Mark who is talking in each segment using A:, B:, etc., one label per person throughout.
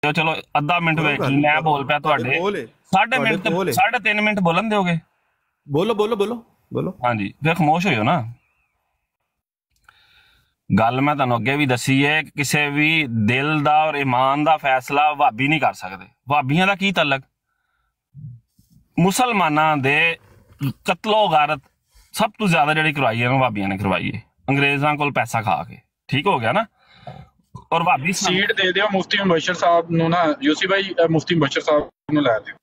A: ਚਲੋ ਅੱਧਾ minute wait ਮੈਂ ਬੋਲ ਪਿਆ ਤੁਹਾਡੇ 3.5 ਮਿੰਟ ਬੋਲਣ ਦਿਓਗੇ?
B: ਬੋਲੋ ਬੋਲੋ ਬੋਲੋ ਬੋਲੋ।
A: ਹਾਂਜੀ ਫਿਰ ਖਾਮੋਸ਼ ਹੋਇਓ ਨਾ। ਗੱਲ ਮੈਂ ਤੁਹਾਨੂੰ ਅੱਗੇ ਵੀ ਦੱਸੀ ਹੈ, ਕਿਸੇ ਵੀ ਦਿਲ ਦਾ ਔਰ ਈਮਾਨ ਦਾ ਫੈਸਲਾ ਭਾਬੀ ਨਹੀਂ ਕਰ ਸਕਦੇ। ਭਾਬੀਆਂ ਦਾ ਕੀ ਤਲਕ? ਮੁਸਲਮਾਨਾਂ ਦੇ ਕਤਲੋ ਗਾਰਤ ਸਭ ਤੋਂ ਜ਼ਿਆਦਾ ਜਿਹੜੀ ਕਰਵਾਈ ਹੈ ਨਾ ਭਾਬੀਆਂ ਨੇ ਕਰਵਾਈ ਹੈ, ਅੰਗਰੇਜ਼ਾਂ ਕੋਲ ਪੈਸਾ ਖਾ ਕੇ। ਠੀਕ ਹੋ ਗਿਆ ਨਾ। ਔਰ ਭਾਬੀ
C: ਸੀਟ ਦੇ ਦਿਓ ਮੁਫਤੀ ਮੁਬਸ਼ਰ ਸਾਹਿਬ ਨੂੰ ਨਾ, ਯੂਸੀ ਭਾਈ ਮੁਫਤੀ ਮੁਬਸ਼ਰ ਸਾਹਿਬ ਨੂੰ ਲੈ ਦਿਓ।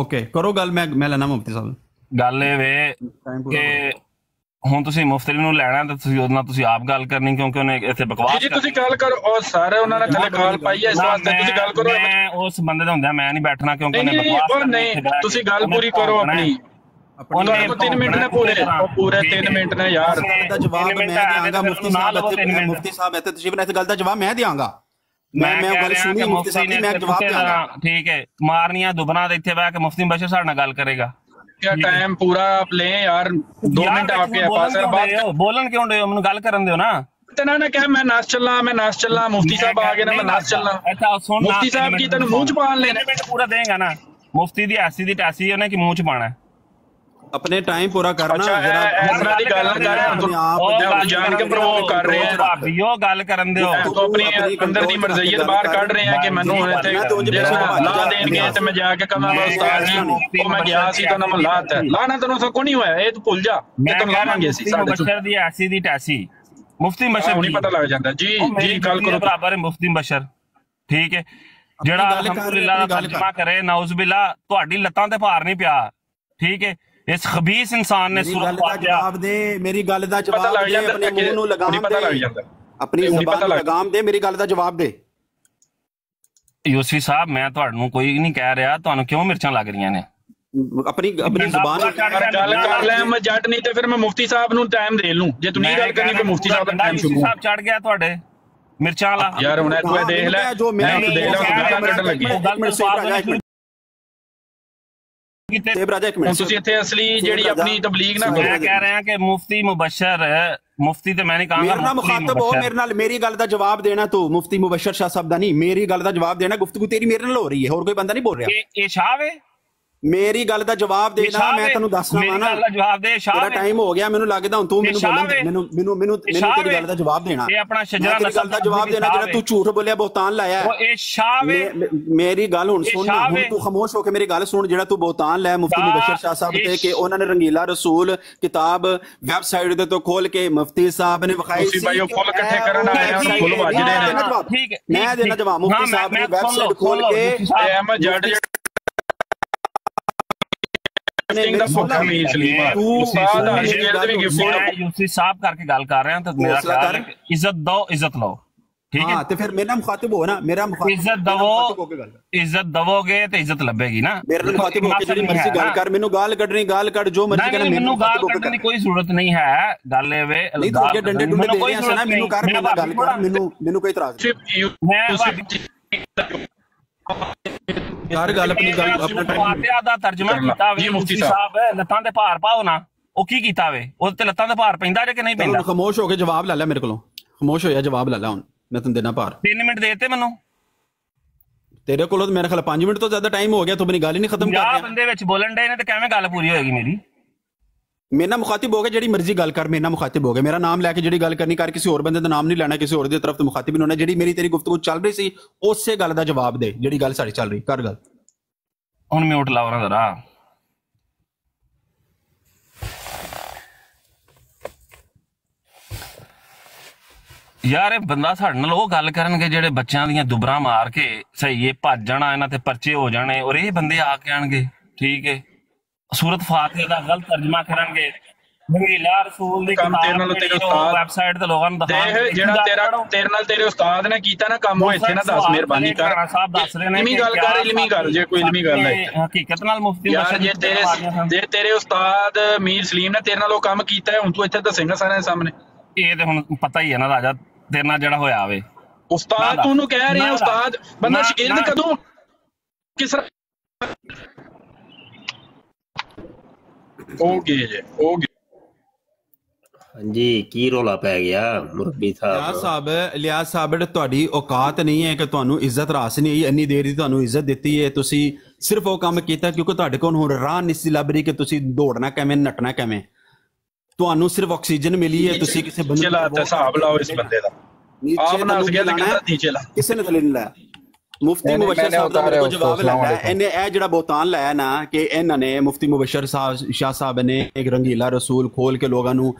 B: ਓਕੇ ਕਰੋ ਗੱਲ, ਮੈਂ ਲੈਣਾ ਮੁਫਤੀ ਸਾਹਿਬ।
A: ਗੱਲ ਇਹ ਵੇ ਕਿ ਹੁਣ ਤੁਸੀਂ ਮੁਫਤੀ ਨੂੰ ਲੈਣਾ ਤਾਂ ਤੁਸੀਂ ਉਹਦੇ ਨਾਲ ਤੁਸੀਂ ਆਪ ਗੱਲ ਕਰਨੀ, ਕਿਉਂਕਿ ਉਹਨੇ ਇੱਥੇ ਬਕਵਾਸ
C: ਜੀ ਤੁਸੀਂ ਗੱਲ ਕਰੋ। ਔਰ ਸਾਰੇ ਉਹਨਾਂ ਨੇ ਥੱਲੇ ਕਾਲ ਪਾਈ ਹੈ, ਇਸ ਵਾਸਤੇ ਤੁਸੀਂ ਗੱਲ ਕਰੋ।
A: ਮੈਂ ਉਸ ਬੰਦੇ ਦੇ ਹੁੰਦਿਆਂ ਮੈਂ ਨਹੀਂ ਬੈਠਣਾ, ਕਿਉਂਕਿ ਉਹਨੇ ਬਕਵਾਸ ਕਰਨੀ।
C: ਨਹੀਂ ਤੁਸੀਂ ਗੱਲ ਪੂਰੀ ਕਰੋ ਆਪਣੀ। ਉਹਨੇ 3 ਮਿੰਟ ਨੇ ਪੂਰੇ 3 ਮਿੰਟ ਨੇ ਯਾਰ।
B: ਦਾ ਜਵਾਬ ਮੈਂ ਦਿਆਂਗਾ ਮੁਫਤੀ ਸਾਹਿਬ ਇੱਥੇ ਤਸ਼ਰੀਫ ਨੇ, ਇਸ ਗੱਲ ਦਾ ਜਵਾਬ ਮੈਂ ਦਿਆਂਗਾ। ਮੈਂ ਗੱਲ ਸੁਣੀ ਮੁਫਤੀ ਸਾਹਿਬ ਦੀ, ਮੈਂ ਜਵਾਬ ਦਿਆਂਗਾ।
A: ਠੀਕ ਹੈ, ਮਾਰਨੀਆਂ ਦੁਬਨਾ ਦੇ ਇੱਥੇ ਬਹਿ ਕੇ ਮੁਫਤੀ ਮੁਬਸ਼ਰ ਸਾਡੇ ਨਾਲ ਗੱਲ ਕਰੇਗਾ।
C: क्या टाइम पूरा आप ले यार, 2 मिनट आपके पास है।
A: बोलन क्यों रहे हो? मैंने गल करन दियो ना।
C: इतना ना क्या मैं नाच चलना मुफ्ती साहब आ गए ना, मैं नाच चलना।
A: अच्छा सुन,
C: मुफ्ती साहब की तेन मुंह च पान लेने
A: मिनट पूरा देगा ना। मुफ्ती दी ऐसी दी टैसी है ना कि मुंह च पाना है।
B: अपने टाइम पूरा करना।
C: जरा दी गल ना कर, आप जान के प्रोवोक कर रहे हैं।
A: भाभीओ गल करन दियो।
C: तो अपनी अंदर दी मर्जियत बाहर काट रहे हैं कि मैनू इत्थे ला देणगे ते मैं जाके कहांगा उस्ताद जी ओ मैं गया सी तो ना मैं लाता है। लाना तैनूं सको नहीं होया, ये तू भुल जा। ये तो लावांगे सी साडे
A: मुबशर दी ऐसी दी टैसी। मुफ्ती मुबशर
C: नहीं पता लग जाता जी जी गल करो
A: बराबर है। मुफ्ती मुबशर ठीक है, जेड़ा अल्हम्दुलिल्लाह तर्जुमा करे नाउज़ बिल्ला, तुहाडी लत्तां ते भार नहीं पिया। ठीक है, इस खबीस इंसान ने
B: जवाब दे, मेरी गल दा जवाब दे, अपने मुंह नूं लगाम दे, अपनी ज़बान लगाम दे, मेरी गल दा जवाब दे।
A: यूसी साहब मैं तुहानू कोई नहीं कह रहा, तुहानू क्यों मिर्चां लग रही ने?
B: अपनी ज़बान
C: गल कर ले। मैं जट नहीं ते फिर मैं मुफ्ती साहब नूं टाइम दे लूं। जे तू नहीं गल करनी फिर मुफ्ती साहब दा टाइम शुरू।
A: साहब चढ़ गया तुहाडे मिर्चां वाला
C: यार। हुण तू देख ले, मैं देख ले गालां कड्डण लगी। ਤੁਸੀਂ ਇੱਥੇ ਅਸਲੀ ਜਿਹੜੀ ਆਪਣੀ ਤਬਲੀਗ ਨਾ ਕਰੋ।
A: ਮੈਂ ਕਹਿ ਰਿਹਾ ਕਿ ਮੁਫਤੀ ਮੁਬਸ਼ਰ ਮੁਫਤੀ ਤੇ ਮੈਂ ਨਹੀਂ ਕਹਾਂਗਾ
B: ਮੇਰੇ ਨਾਲ ਮੁਖਾਤਬ ਹੋ, ਮੇਰੇ ਨਾਲ ਮੇਰੀ ਗੱਲ ਦਾ ਜਵਾਬ ਦੇਣਾ ਤੂੰ। ਮੁਫਤੀ ਮੁਬਸ਼ਰ ਸ਼ਾਹ ਸਾਹਿਬ ਦਾ ਨਹੀਂ, ਮੇਰੀ ਗੱਲ ਦਾ ਜਵਾਬ ਦੇਣਾ। ਗੁਫ਼ਤਗੂ ਤੇਰੀ ਮੇਰੇ ਨਾਲ ਹੋ ਰਹੀ ਹੈ, ਹੋਰ ਕੋਈ ਬੰਦਾ ਨਹੀਂ ਬੋਲ ਰਿਹਾ।
A: ਇਹ ਸ਼ਾਹ ਵੇ,
B: ਮੇਰੀ ਗੱਲ ਦਾ ਜਵਾਬ ਦੇਣਾ। ਮੈਂ ਤੈਨੂੰ ਦੱਸਣਾ ਵਾ ਨਾ,
A: ਜਵਾਬ ਦੇ ਸ਼ਾਹ।
B: ਤੇਰਾ ਟਾਈਮ ਹੋ ਗਿਆ, ਮੈਨੂੰ ਲੱਗਦਾ ਹੁਣ ਤੂੰ ਮੈਨੂੰ ਬੋਲਣ, ਮੈਨੂੰ ਤੇਰੀ ਗੱਲ ਦਾ ਜਵਾਬ ਦੇਣਾ।
A: ਇਹ ਆਪਣਾ ਸ਼ਜਰਾ
B: ਤੇਰੀ ਗੱਲ ਦਾ ਜਵਾਬ ਦੇਣਾ ਜਿਹੜਾ ਤੂੰ ਝੂਠ ਬੋਲਿਆ, ਬੋਤਾਨ ਲਾਇਆ।
A: ਉਹ ਇਹ ਸ਼ਾਹ ਵੇ।
B: ਮੇਰੀ ਗੱਲ ਹੁਣ ਸੁਣ, ਹੁਣ ਤੂੰ ਖਾਮੋਸ਼ ਹੋ ਕੇ ਮੇਰੀ ਗੱਲ ਸੁਣ। ਜਿਹੜਾ ਤੂੰ ਬੋਤਾਨ ਲਾਇਆ ਮੁਫਤੀ ਮੁਬਸ਼ਰ ਸ਼ਾਹ ਸਾਹਿਬ ਤੇ ਕਿ ਉਹਨਾਂ ਨੇ ਰੰਗੀਲਾ ਰਸੂਲ ਕਿਤਾਬ ਵੈਬਸਾਈਟ ਦੇ ਤੋਂ ਖੋਲ ਕੇ ਮੁਫਤੀ ਸਾਹਿਬ ਨੇ ਵਿਖਾਈ ਸੀ।
C: ਭਾਈ ਉਹ ਫੁੱਲ ਇਕੱਠੇ ਕਰਨ ਆਏ ਆ, ਫੁੱਲ ਵੱਜਦੇ ਨੇ।
A: ਠੀਕ ਹੈ,
B: ਮੈਂ ਦੇਣਾ ਜਵਾਬ। ਮੁਫਤੀ ਸਾਹਿਬ ਨੇ ਵੈਬਸਾਈਟ ਖੋਲ ਕੇ
C: ਅਹਿਮਦ ਜੱਟ
A: यूसी साहब करके गल कर रहे हैं तो मेरा ख्याल है इज्जत दो, इज्जत लो। ठीक है,
B: तो फिर मेरा मुखातिब हो ना, मेरा
A: इज्जत दवोगे तो इज्जत लभेगी ना।
B: मेरे मुखातिब होके जिहड़ी मर्जी गल कर, मेनू गाल कढनी गाल कढ, जो मर्जी करना।
A: मेनू गाल कढने की कोई जरूरत नहीं है। गल ए वे
B: नहीं तो के डंडे डुंडे दे रहे हैं ना, मेनू कर, मैं गल कर, मेनू कोई इतराज नहीं। यार गल अपनी गल अपना
A: फातिहा दा तर्जुमा कीता वे मुफ्ती साहब, लत्तां ते भार पाओ ना। ओ की कीता वे? ओदे ते लत्तां ते भार पैंदा जे कि नहीं पैंदा?
B: खामोश हो के जवाब ले ले मेरे कोलों। खामोश होया जवाब ले ले। हुण मैं तैनूं देना भार।
A: 3 मिनट देते मैनूं।
B: तेरे कोलों तो मेरे ख्याल 5 मिनट तो ज्यादा टाइम हो गया, तू अपनी गल ही नहीं खत्म कर रहा।
A: बंदे विच बोलन डे ने ते किवें गल पूरी होएगी मेरी?
B: मेरे नाल मुखातिब हो गया, जिहड़ी मर्जी गल कर, मेरे नाल मुखातिब हो गया। मेरा नाम लैके जिहड़ी गल करनी कर, किसी होर बंदे दा नाम नहीं लेना, किसी होर दी तरफ तो मुखातिब नहीं होना। जिहड़ी मेरी तेरी गुफ्तगू चल रही सी उसे गल दा जवाब दे, जिहड़ी गल साडी चल रही कर गल।
A: हुण म्यूट लाओ ना जरा। यार बंदा साडे नाल ओह गल करनगे जेहड़े बच्चों दियां दुबरां मार के सही ये भज जाना, इन्हां ते परचे हो जाने, और ये बंदे आके आणगे ठीक है सूरत फातिहा दा गलत तर्जमा करनगे। रंगीला रसूल दी
C: काम तेरे नाल तेरे उस्ताद
A: वेबसाइट ते लोगां नूं दिखाणगे।
C: जेड़ा तेरे नाल तेरे उस्ताद ने कीता ना काम, वो इत्थे ना दस, मेहरबानी कर।
A: साहब दस रहे ने
C: इल्मी गल कर, इल्मी गल जे कोई इल्मी गल है
A: हकीकत नाल मुफ्ती
C: यार। जे तेरे उस्ताद मीर सलीम ने तेरे नाल ओह काम कीता है, हुण तू इत्थे दसेगा सारे दे सामने।
A: ये ते हुण पता ही है ना राजा, तेरे नाल जेड़ा होया वे
C: उस्ताद तू कह रहे हैं उस्ताद बंदा शागिर्द कदों किस हो गए जे हो गए।
D: जी की रौला पै गया मुरब्बी साहब
B: ਲਿਆਜ਼ ਸਾਹਿਬ ਤੁਹਾਡੀ ਔਕਾਤ ਨਹੀਂ ਹੈ ਕਿ ਤੁਹਾਨੂੰ ਇੱਜ਼ਤ ਰਾਸ ਨਹੀਂ ਆਈ ਇੰਨੀ ਦੇਰ ਦੀ ਤੁਹਾਨੂੰ ਇੱਜ਼ਤ ਦਿੱਤੀ ਹੈ ਤੁਸੀਂ ਸਿਰਫ ਉਹ ਕੰਮ ਕੀਤਾ ਕਿਉਂਕਿ ਤੁਹਾਡੇ ਕੋਲ ਹੁਣ ਰਾਹ ਨਹੀਂ ਸੀ ਲੱਭ ਰਹੀ ਕਿ ਤੁਸੀਂ ਦੌੜਨਾ ਕਿਵੇਂ ਨੱਠਣਾ ਕਿਵੇਂ ਤੁਹਾਨੂੰ ਸਿਰਫ ਆਕਸੀਜਨ ਮਿਲੀ ਹੈ ਤੁਸੀਂ ਕਿਸੇ ਬੰਦੇ
C: ਚਲਾ ਤੇ ਹਿਸਾਬ ਲਾਓ ਇਸ ਬੰਦੇ ਦਾ ਆਪ ਨਾਲ ਗਿਆ ਤੇ ਕਹਿੰਦਾ ਨੀਚੇ ਲਾ
B: ਕਿਸੇ ਨੇ ਥੱਲੇ ਨਹੀਂ ਲਾਇਆ ਮੁਫਤੀ ਮੁਬਸ਼ਰ ਸਾਹਿਬ ਦਾ ਮੇਰੇ ਕੋਲ ਜਵਾਬ ਲੈਣਾ ਇਹਨੇ ਇਹ ਜਿਹੜਾ ਬੋਤਾਨ ਲਾਇਆ ਨਾ ਕਿ ਇਹਨਾਂ ਨੇ ਮੁਫਤੀ ਮੁਬਸ਼ਰ ਸਾਹਿਬ ਸ਼ਾਹ ਸਾਹਿਬ ਨੇ ਇੱਕ ਰੰਗੀਲਾ ਰਸੂਲ ਖੋਲ ਕੇ ਲੋਕਾਂ ਨੂੰ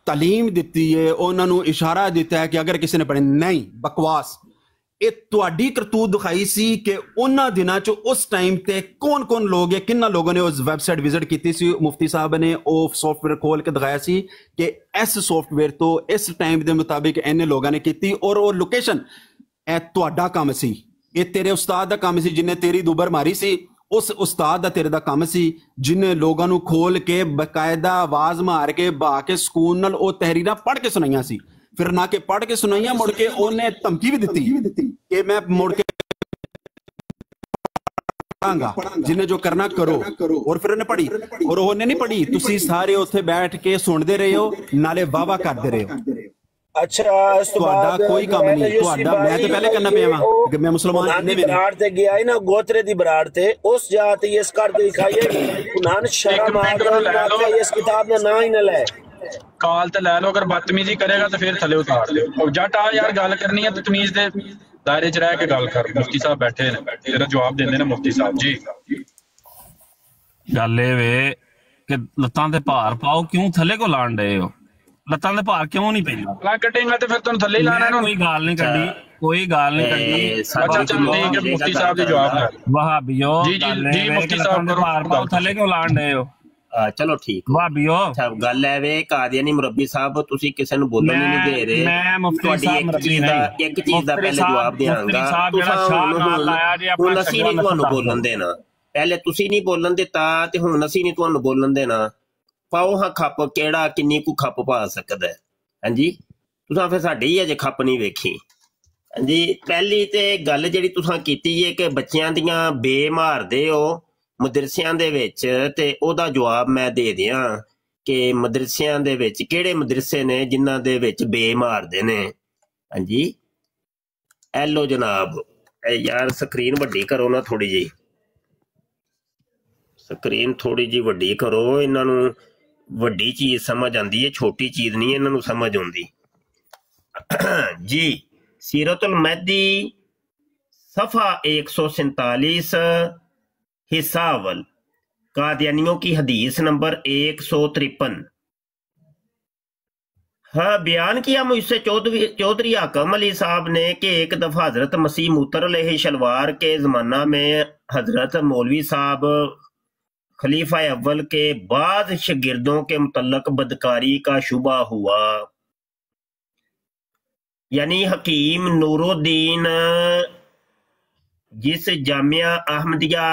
B: ਤਾਲੀਮ ਦਿੱਤੀ ਹੈ ਉਹਨਾਂ ਨੂੰ ਇਸ਼ਾਰਾ ਦਿੱਤਾ ਹੈ ਕਿ ਅਗਰ ਕਿਸੇ ਨੇ ਪੜ੍ਹੇ ਨਹੀਂ ਬਕਵਾਸ ਇਹ ਤੁਹਾਡੀ ਕਰਤੂਤ ਦਿਖਾਈ ਸੀ ਕਿ ਉਹਨਾਂ ਦਿਨਾਂ 'ਚ ਉਸ ਟਾਈਮ ਤੇ ਕੌਣ ਲੋਕ ਹੈ ਕਿੰਨਾ ਲੋਕਾਂ ਨੇ ਉਸ ਵੈਬਸਾਈਟ ਵਿਜ਼ਿਟ ਕੀਤੀ ਸੀ ਮੁਫਤੀ ਸਾਹਿਬ ਨੇ ਉਹ ਸੌਫਟਵੇਅਰ ਖੋਲ ਕੇ ਦਿਖਾਇਆ ਸੀ ਕਿ ਇਸ ਸੌਫਟਵੇਅਰ ਤੋਂ ਇਸ ਟਾਈਮ ਦੇ ਮੁਤਾਬਿਕ ਇੰਨੇ ਲੋਕਾਂ ਨੇ ਕੀਤੀ ਔਰ ਉਹ ਲੋਕੇਸ਼ਨ ਇਹ ਤੁਹਾਡਾ ਕੰਮ ਸੀ ਇਹ ਤੇਰੇ ਉਸਤਾਦ ਦਾ ਕੰਮ ਸੀ ਜਿਨੇ ਤੇਰੀ ਦੁਬਰ ਮਾਰੀ ਸੀ ਉਸ ਉਸਤਾਦ ਦਾ ਤੇਰੇ ਦਾ ਕੰਮ ਸੀ ਜਿਨੇ ਲੋਕਾਂ ਨੂੰ ਖੋਲ ਕੇ ਬਕਾਇਦਾ ਆਵਾਜ਼ ਮਾਰ ਕੇ ਬਾ ਕੇ ਸਕੂਨ ਨਾਲ ਉਹ ਤਹਿਰੀਰਾਂ ਪੜ੍ਹ ਕੇ ਸੁਣਾਈਆਂ ਸੀ ਫਿਰ ਨਾ ਕਿ ਪੜ੍ਹ ਕੇ ਸੁਣਾਈਆਂ ਮੁੜ ਕੇ ਉਹਨੇ ਧਮਕੀ ਵੀ ਦਿੱਤੀ ਕਿ ਮੈਂ ਮੁੜ ਕੇ ਪੜਾਂਗਾ ਜਿਨੇ ਜੋ ਕਰਨਾ ਕਰੋ ਔਰ ਫਿਰ ਉਹਨੇ ਪੜ੍ਹੀ ਔਰ ਉਹਨੇ ਨਹੀਂ ਪੜ੍ਹੀ ਤੁਸੀਂ ਸਾਰੇ ਉੱਥੇ ਬੈਠ ਕੇ ਸੁਣਦੇ ਰਹੇ ਹੋ ਨਾਲੇ ਵਾਵਾ ਕਰਦੇ ਰਹੇ ਹੋ
E: अच्छा इस तो बाद
B: कोई काम नहीं मैं तो पहले करना पिया कि मैं मुसलमान
E: ने बराड़ ते गया ही ना गोत्रे दी बराड़ ते उस जात ये इस करके दिखाइए उन्हान शर्म आ गई इस किताब में ना ही न ले
C: काल ते ले लो अगर बदतमीजी करेगा तो फिर थले उतार दो और जट आ यार गल करनी है तो तमीज दे दायरे च रह के गल कर मुफ्ती साहब बैठे ने तेरा जवाब देंदे ने मुफ्ती साहब जी
A: गल वे कि लत्तां ते भार पाओ क्यों थले को लाण डे हो ਲੱਤਾਂ ਦੇ ਭਾਰ ਕਿਉਂ ਨਹੀਂ ਪੈਂਦਾ
C: ਲਾ ਕਟੇਗਾ ਤੇ ਫਿਰ ਤੁਹਾਨੂੰ ਥੱਲੇ ਹੀ ਲਾਣਾ ਇਹਨੂੰ
A: ਕੋਈ ਗੱਲ ਨਹੀਂ ਕੱਢੀ
C: ਅੱਛਾ ਚੱਲ ਠੀਕ ਹੈ ਮੁਫਤੀ ਸਾਹਿਬ ਦੇ ਜਵਾਬ ਨਾਲ
A: ਵਹਾਬੀਓ
C: ਜੀ ਮੁਫਤੀ ਸਾਹਿਬ ਕਰੋ
A: ਭਾਰ ਪਾਓ ਥੱਲੇ ਕਿਉਂ ਲਾਣ ਡਏ ਹੋ
D: ਚਲੋ ਠੀਕ
A: ਵਹਾਬੀਓ
D: ਗੱਲ ਹੈ ਵੇ ਕਾਦੀਆਨੀ ਮੁਰੱਬੀ ਸਾਹਿਬ ਤੁਸੀਂ ਕਿਸੇ ਨੂੰ ਬੋਲਣ ਹੀ ਨਹੀਂ ਦੇ ਰਹੇ
A: ਮੈਂ ਮੁਫਤੀ ਸਾਹਿਬ ਮੁਰੱਬੀ ਨਹੀਂ
D: ਇੱਕ ਚੀਜ਼ ਦਾ ਪਹਿਲੇ ਜਵਾਬ ਦਿਆਂਗਾ ਹੁਣ ਅਸੀਂ ਨਹੀਂ ਤੁਹਾਨੂੰ ਬੋਲਣ ਦੇਣਾ ਪਹਿਲੇ ਤੁਸੀਂ ਨਹੀਂ ਬੋਲਣ ਦਿੱਤਾ ਤੇ ਹੁਣ ਅਸੀਂ ਨਹੀਂ ਤੁਹਾਨੂੰ ਬੋਲਣ ਦੇਣਾ ਪਾਓ ਹਾਂ ਖੱਪ ਕਿਹੜਾ ਕਿੰਨੀ ਕੁ ਖੱਪ ਪਾ ਸਕਦਾ ਹਾਂਜੀ ਤੁਸੀਂ ਫਿਰ ਸਾਡੀ ਹੀ ਅਜੇ ਖੱਪ ਨਹੀਂ ਵੇਖੀ ਹਾਂਜੀ ਪਹਿਲੀ ਤੇ ਗੱਲ ਜਿਹੜੀ ਤੁਸੀਂ ਕੀਤੀ ਹੈ ਕਿ ਬੱਚਿਆਂ ਦੀਆਂ ਬੇ ਮਾਰਦੇ ਹੋ ਮਦਰਸਿਆਂ ਦੇ ਵਿੱਚ ਤੇ ਉਹਦਾ ਜਵਾਬ ਮੈਂ ਦੇ ਦਿਆਂ ਕਿ ਮਦਰਸਿਆਂ ਦੇ ਵਿੱਚ ਕਿਹੜੇ ਮਦਰਸੇ ਨੇ ਜਿਨ੍ਹਾਂ ਦੇ ਵਿੱਚ ਬੇ ਮਾਰਦੇ ਨੇ ਹਾਂਜੀ ਐਲੋ ਜਨਾਬ ਯਾਰ ਸਕਰੀਨ ਵੱਡੀ ਕਰੋ ਨਾ ਥੋੜੀ ਜਿਹੀ ਸਕਰੀਨ ਥੋੜੀ ਜਿਹੀ ਵੱਡੀ ਕਰੋ ਇਹਨਾਂ ਨੂੰ ਵੱਡੀ ਚੀਜ਼ ਸਮਝ ਆਉਂਦੀ ਹੈ ਛੋਟੀ ਚੀਜ਼ ਨਹੀਂ ਇਹਨਾਂ ਨੂੰ ਸਮਝ ਆਉਂਦੀ ਜੀ सीरतुल महदी सफ़ा 147 हिस्सा अव्वल कादियानियों की हदीस नंबर 153 हाँ बयान किया मुझसे चौधरी हाकम अली साहब ने कि एक दफ़ा हज़रत मसीह मूतर अलैहि शलवार के ज़माना में हज़रत मौलवी साहब खलीफा अव्वल के बाद शागिर्दों के मुतल्लक बदकारी का शुबा हुआ यानी हकीम नूरुद्दीन जिस जामिया अहमदिया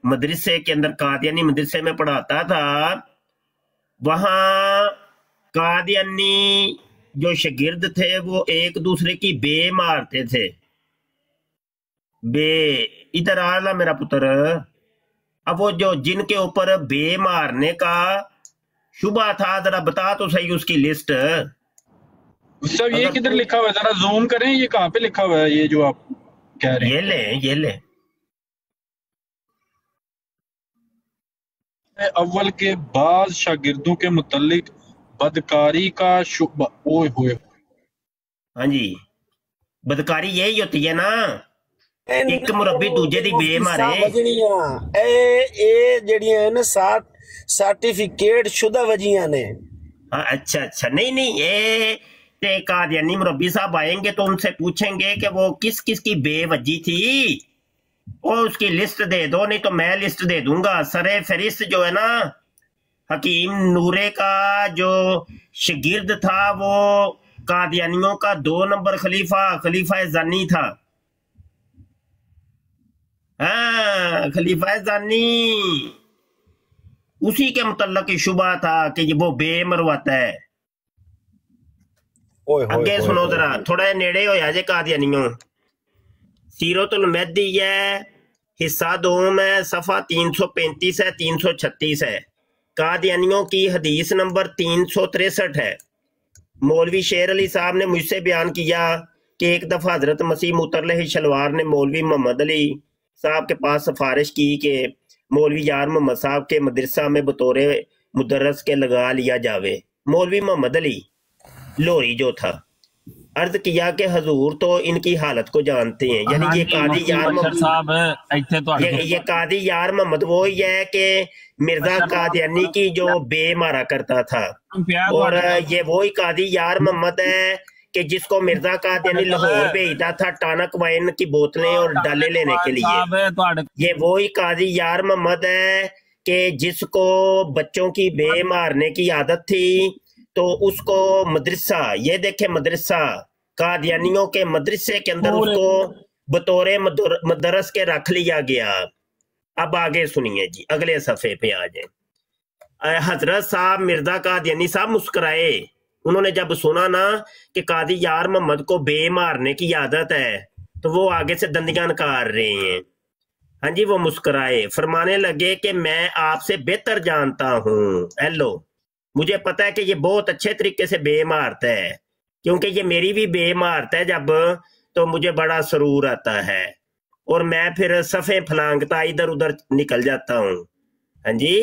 D: मदरसे के अंदर कादियानी मदरसे में पढ़ाता था वहाँ कादियानी जो शागिर्द थे वो एक दूसरे की बे मारते थे बे इधर आ ला मेरा पुत्र अब वो जो जिनके ऊपर बे मारने का शुबा था जरा बता तो सही उसकी लिस्ट
C: सब ये किधर लिखा हुआ है जरा जूम करें ये कहाँ पे लिखा हुआ है ये जो आप कह रहे हैं
D: ये ले
C: अव्वल के बाद शागिर्दों के मुतल्लिक बदकारी का शुबा ओए होए
D: हाँ जी बदकारी यही होती है ना एक मुरब्बी दूजे दी बे मारे
E: सर्टिफिकेट शुदा वजियां ने
D: हाँ अच्छा नहीं ये ते कादियानी मुरब्बी साहब आएंगे तो उनसे पूछेंगे कि वो किस किस की बेवजी थी और उसकी लिस्ट दे दो नहीं तो मैं लिस्ट दे दूंगा सरे फहरिस्त जो है ना हकीम नूरे का जो शागिर्द था वो कादियानियों का 2 नंबर खलीफा जानी था हाँ खलीफा जानी उसी के मुतल्लक शुबा था कि वो बे मरवाता है अगे सुनो जरा थोड़ा नेड़े हो जाए कादियानियों सीरतुल महदी है हिस्सा 2 में सफ़ा 335 है 336 है कादियानियों की हदीस नंबर 363 है मौलवी शेर अली साहब ने मुझसे बयान किया कि एक दफ़ा हज़रत मसीह मुतरलह शलवार ने मौलवी मोहम्मद अली साहब के पास सिफारिश की कि मौलवी यार मोहम्मद साहब के मदरसा में बतौर मुदर्रस के लगा लिया जावे। मौलवी मोहम्मद अली लोरी जो था, अर्ज किया कि हजूर तो इनकी हालत को जानते हैं, यानी ये कादी यार मोहम्मद, ये कादी यार मोहम्मद वो ही है कि मिर्जा कादियानी की जो बे मारा करता था, और ये वो ही कादी यार मोहम्मद है कि जिसको मिर्जा कादियानी लाहौर भेजता था टानक वाइन की बोतलें और डाले लेने के लिए। ये वो ही कादी यार मोहम्मद है कि जिसको बच्चों की बे मारने की आदत थी, तो उसको मदरसा, ये देखे मदरसा, कादियानियों के मदरसे के अंदर उसको बतौरे मदरस के रख लिया गया। अब आगे सुनिए जी, अगले सफे पे आ जाए। हजरत साहब मिर्जा कादियानी साहब मुस्कुराए। उन्होंने जब सुना ना कि कादी यार मोहम्मद को बे मारने की आदत है, तो वो आगे से दंदियां निकाल रहे हैं। हाँ जी, वो मुस्कुराए, फरमाने लगे कि मैं आपसे बेहतर जानता हूँ। हेलो, मुझे पता है कि ये बहुत अच्छे तरीके से बे मारता है, क्योंकि ये मेरी भी बे मारता है जब, तो मुझे बड़ा सरूर आता है और मैं फिर सफ़े फलांगता इधर उधर निकल जाता हूँ। हाँ जी,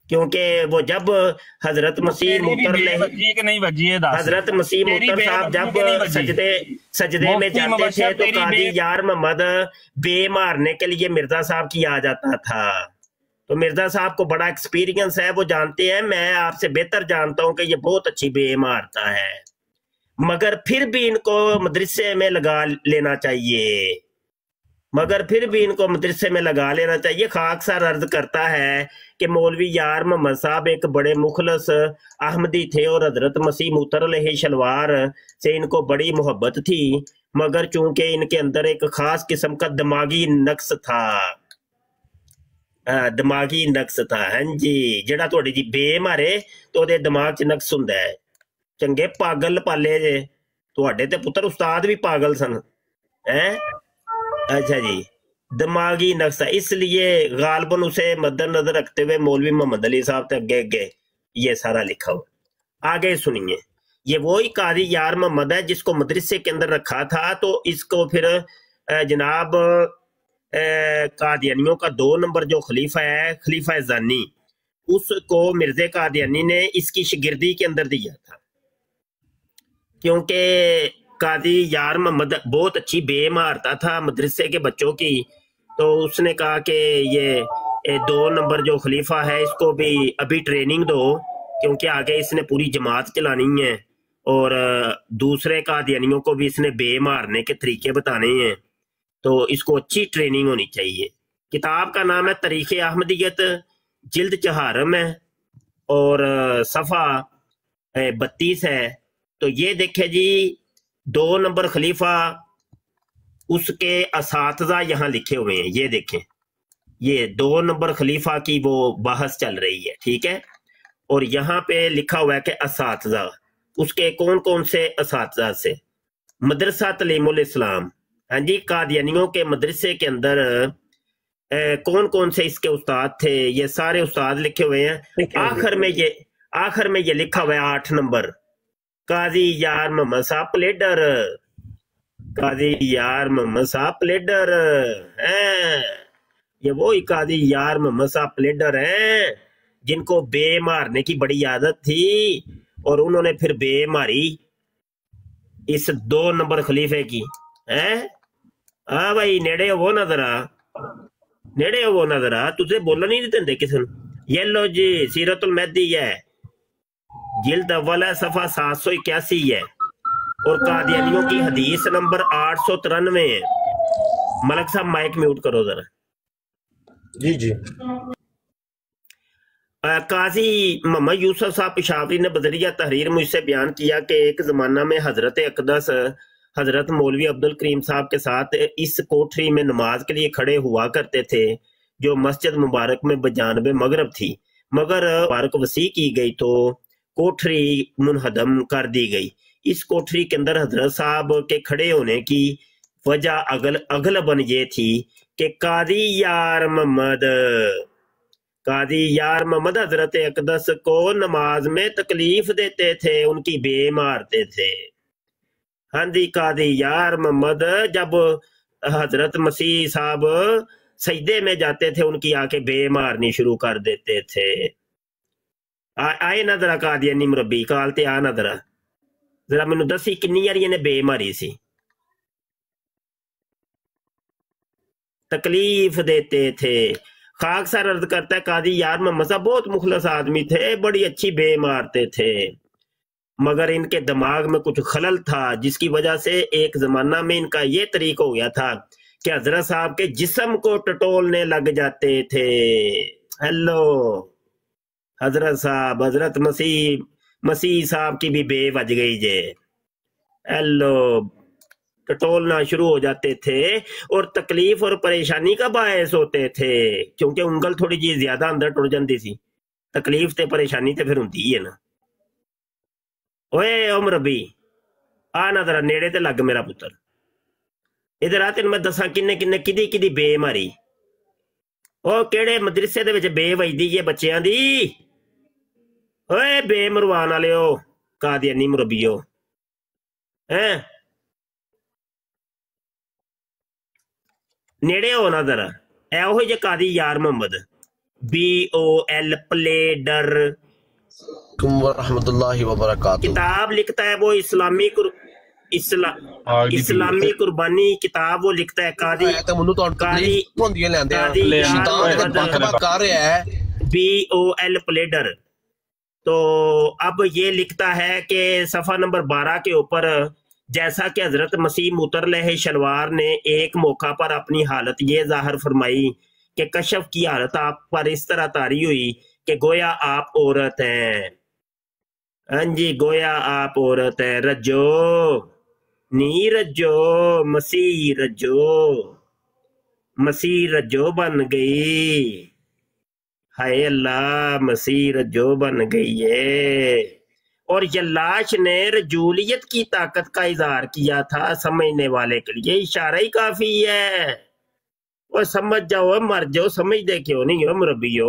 D: क्योंकि वो जब हजरत मसीह मुतर हजरत मसीह मुतर साहब जब सजदे में जाते थे तो कादी यार मोहम्मद बे मारने के लिए मिर्जा साहब की आ जाता था। तो मिर्जा साहब को बड़ा एक्सपीरियंस है, वो जानते हैं, मैं आपसे बेहतर जानता हूं कि ये बहुत अच्छी बे मारता है, मगर फिर भी इनको मदरसे में लगा लेना चाहिए, मगर फिर भी इनको मदरसे में लगा लेना चाहिए। खाकसार अर्ज करता है कि मौलवी यार मोहम्मद साहब एक बड़े मुखलस अहमदी थे और हजरत मसीह मुतरलह शलवार से इनको बड़ी मोहब्बत थी, मगर चूंकि इनके अंदर एक खास किस्म का दिमागी नक्स था, दिमागी नक्स था। हाँ जी, जेड़ा थोड़ी जी बे मारे तो ओदे दिमाग च नक्स हुंदा है। चंगे पागल पाले जे, तुहाडे ते पुत्र उस्ताद भी पागल सन हैं। अच्छा जी, दिमागी नक्स, इसलिए गालबन उसे मद्देनजर रखते हुए मौलवी मोहम्मद अली साहब तक गए ये सारा लिखा हुआ। आगे सुनिए, ये वही कादी यार मोहम्मद है जिसको मदरसे के अंदर रखा था, तो इसको फिर जनाब कादियानियों का 2 नंबर जो खलीफा है, खलीफा जानी, उसको मिर्जे कादियानी ने इसकी शिगिर्दी के अंदर दिया था, क्योंकि कादी यार मोहम्मद बहुत अच्छी बे मारता था मदरसे के बच्चों की। तो उसने कहा कि ये 2 नंबर जो खलीफा है इसको भी अभी ट्रेनिंग दो, क्योंकि आगे इसने पूरी जमात चलानी है और दूसरे कादियानियों को भी इसने बे मारने के तरीके बताने हैं, तो इसको अच्छी ट्रेनिंग होनी चाहिए। किताब का नाम है तारीख़ अहमदियत, जिल्द 4 है और सफ़ा 32 है। तो ये देखे जी, 2 नंबर खलीफा, उसके असातिज़ा यहाँ लिखे हुए हैं, ये देखें, ये 2 नंबर खलीफा की वो बहस चल रही है, ठीक है। और यहाँ पे लिखा हुआ है कि असातिज़ा, उसके कौन कौन से असातिज़ा से, मदरसा तलीमुल इस्लाम, हाँ जी, कादियानियों के मदरसे के अंदर कौन कौन से इसके उस्ताद थे, ये सारे उस्ताद लिखे हुए हैं। आखिर में ये लिखा हुआ है 8 नंबर, काजी यार मोहम्मद साहब प्लेडर, काजी यार मोहम्मद साहब प्लेडर हैं। ये वो ही काजी यार मोहम्मद साहब प्लेडर हैं जिनको बे मारने की बड़ी आदत थी, और उन्होंने फिर बे मारी इस 2 नंबर खलीफे की। हैं, हाँ भाई, नेड़े हो ना जरा, नेड़े हो ना जरा, तुझे बोलना नहीं देते किसी ने। ये लो जी, सीरतुल मेहदी है, जिल्द अव्वल है, सफा 781 है, और कादियानियों की हदीस नंबर 893 है। मलक साहब माइक म्यूट करो जरा।
E: जी जी।
D: काजी मोहम्मद यूसुफ साहब पेशावरी ने बजरिया तहरीर मुझसे बयान किया कि एक जमाना में हजरत अकदस हजरत मौलवी अब्दुल करीम साहब के साथ इस कोठरी में नमाज के लिए खड़े हुआ करते थे, जो मस्जिद मुबारक में बजानबे मगरब थी, मगर मुबारक वसी की गई तो कोठरी मुनहदम कर दी गई। इस कोठरी के अंदर हजरत साहब के खड़े होने की वजह अगलबन ये थी कि कादी यार मोहम्मद कादी यार मोहम्मद हजरत अकदस को नमाज में तकलीफ देते थे, उनकी बे मारते थे। हाँ जी, कादी यार मोहम्मद जब हजरत मसीह साहब सजदे में जाते थे उनकी आके बे मारनी शुरू कर देते थे। आए ना जरा कादियानी मुरब्बी काल ते आ ना जरा मैनू दसी किन्नी बारी इन्हें बे मारी सी। तकलीफ देते थे। खाक सर अर्ज करता है कादी यार मोहम्मद साहब बहुत मुखलस आदमी थे, बड़ी अच्छी बे मारते थे, मगर इनके दिमाग में कुछ खलल था जिसकी वजह से एक जमाना में इनका ये तरीका हो गया था कि हजरत साहब के जिस्म को टटोलने लग जाते थे। हेलो हजरत साहब, हजरत मसीह साहब की भी बे बज गई जे। हेलो, टटोलना शुरू हो जाते थे और तकलीफ और परेशानी का बायस होते थे, क्योंकि उंगल थोड़ी जी ज्यादा अंदर टुर जाती सी। तकलीफ ते परेशानी ते फिर हुंदी है ना। ओए उमर रबी आ ना जरा नेड़े ते लग मेरा पुत्र, इधर आ, तेन मैं दसा किन्ने किन्ने किदी किदी बे मारी। ओ केड़े मदरसे दे विच बे वजदी है बच्चियां दी। ओए बे मरवान वालिओ कादियानी मुरब्बियो हैं, नेड़े हो ना जरा। एहो जे कादी यार मोहम्मद BOL प्लेडर
E: रहमतुल्लाहि व बरकातहू
D: किताब लिखता है वो इस्लामी कुर्बानी किताब वो लिखता है। BOL प्लेडर। तो अब ये लिखता है कि सफा नंबर 12 के ऊपर, जैसा कि हजरत मसीह मुतरलह शलवार ने एक मौका पर अपनी हालत ये जाहिर फरमाई कि कशफ की हालत आप पर इस तरह तारी हुई कि गोया आप औरत हैं। हाँ जी, गोया आप औरत हैं। रजो नी रजो, मसीह रजो बन गई। हाय अल्लाह, मसीह रजो बन गई है। और यल्लाश ने रजूलियत की ताकत का इजहार किया था। समझने वाले के लिए इशारा ही काफी है। और समझ जाओ, मर जाओ, समझते क्यों नहीं हो मुरब्बियो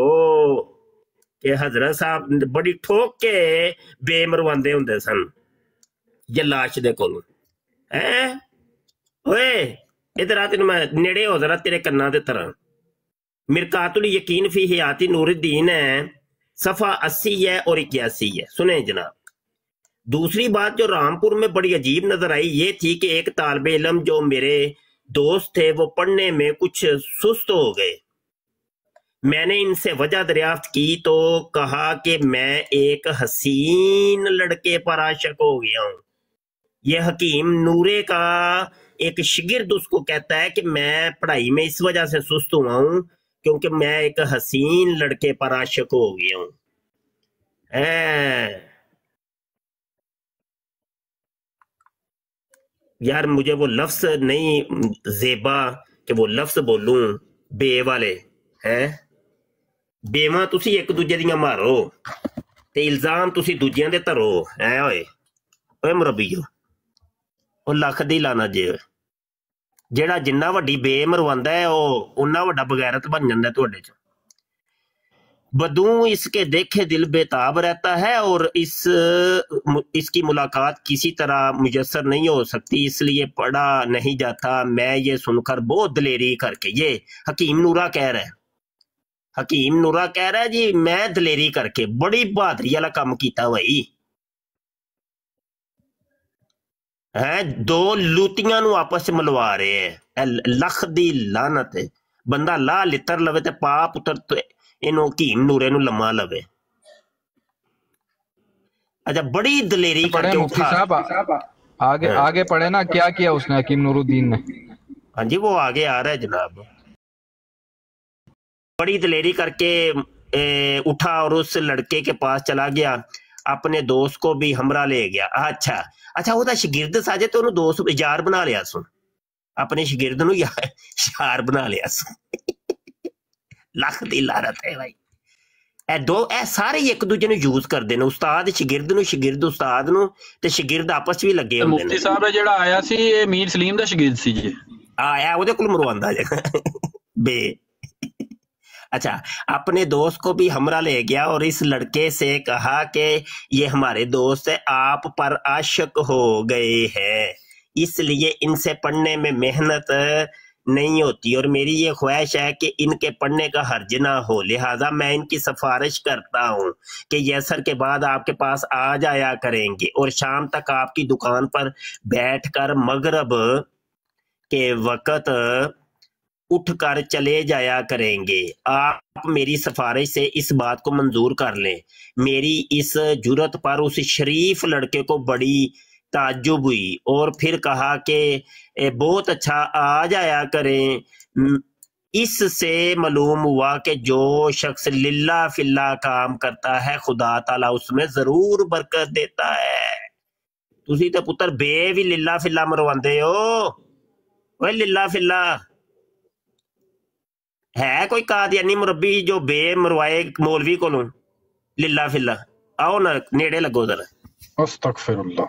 D: कि हजरत साहब बड़ी ठोक के बे मरवांदे हुंदे सन यल्लाश दे कोलों। हैं ओए इधर आ, तेन मैं नेड़े हो जरा तेरे कन्ना दे तरह। मिरकातुल यकीन फी हयाती नूरुद्दीन है, सफा 80 है और 81 है। सुने जनाब, दूसरी बात जो रामपुर में बड़ी अजीब नजर आई ये थी कि एक तालिब इल्म जो मेरे दोस्त थे वो पढ़ने में कुछ सुस्त हो गए। मैंने इनसे वजह दरियाफ्त की तो कहा कि मैं एक हसीन लड़के पर आशिक हो गया हूँ। यह हकीम नूरे का एक शिगिर्द उसको कहता है कि मैं पढ़ाई में इस वजह से सुस्त हुआ हूँ क्योंकि मैं एक हसीन लड़के पर आशिक हो गया हूँ। यार मुझे वो लफ्ज नहीं जेबा कि वो लफ्ज बोलूं बे वाले हैं। बेवा तुसी एक दूजे दियां मारो ते इल्जाम तुसी दूजियां दे धरो है। ओए मुरब्बियो ओ लख दी लाना जे, जेड़ा जिन्ना वड्डी बे मरवांदा है ओ उन्ना वड्डा बगैरत बन जांदा है तुहाडे च। बदू इसके देखे दिल बेताब रहता है और इसकी मुलाकात किसी तरह मुयसर नहीं हो सकती, इसलिए पढ़ा नहीं जाता। मैं ये सुनकर बहुत दलेरी करके, ये हकीम नूरा कह रहा है, हकीम नूरा कह रहा है जी मैं दलेरी करके बड़ी बहादरी वाला काम किया भाई है। दो लूतियां नू आपस च मिलवा रहे हैं। लख दी लानत है, बंदा ला लितर लवे ते पा पुत्र इनो हकीम नूरे नू लम्मा लवे। अच्छा बड़ी दलेरी करके
F: मुफ्ती साहब आगे पढ़े ना, क्या किया उसने हकीम नूरुद्दीन ने?
D: हाँ जी वो आगे आ रहा है जनाब। बड़ी दलेरी करके उठा और उस लड़के के पास चला गया, अपने दोस्त को भी हमरा ले गया। अच्छा वो शिगिर्द साजे तो उन्होंने दोस्त यार बना लिया सुन, अपने शिगिर्द नू यार बना लिया सुन। लख दी लानत है भाई। ए सारे एक दूजे नू यूज करते हैं, उस्ताद शिगिर्द नू, शिगिर्द उस्ताद नू, ते शिगिर्द आपस भी लगे होंदे ने।
C: मुफ्ती साहब जेड़ा आया सी ये मीर सलीम दा शिगिर्द सी जी।
D: आया ओदे कोल मरवांदा जे बे। अच्छा, अपने दोस्त को भी हमरा ले गया और इस लड़के से कहा कि ये हमारे दोस्त है, आप पर आशिक हो गए हैं, इसलिए इनसे पढ़ने में मेहनत नहीं होती और मेरी ये ख्वाहिश है कि इनके पढ़ने का हर्ज ना हो, लिहाजा मैं इनकी सिफारिश करता हूँ कि ये असर के बाद आपके पास आ जाया करेंगे और शाम तक आपकी दुकान पर बैठकर मगरब के वक़्त उठकर चले जाया करेंगे। आप मेरी सिफारिश से इस बात को मंजूर कर लें। मेरी इस जुर्रत पर उस शरीफ लड़के को बड़ी ताज्जुब हुई और फिर कहा कि बहुत अच्छा, आ जाया करें। इससे मालूम हुआ कि जो शख्स लिल्ला फिल्ला काम करता है खुदा ताला उसमें जरूर बरकत देता है। तुसी तो पुत्र बे भी लिल्ला फिल्ला मरवांदे हो। ओए लिल्ला फिल्ला है कोई कादियानी मुरब्बी जो बे मरवाए मौलवी कोलों लिल्ला फिल्ला? आओ ना नेड़े लगो जरा।
C: अस्तगफिरुल्लाह।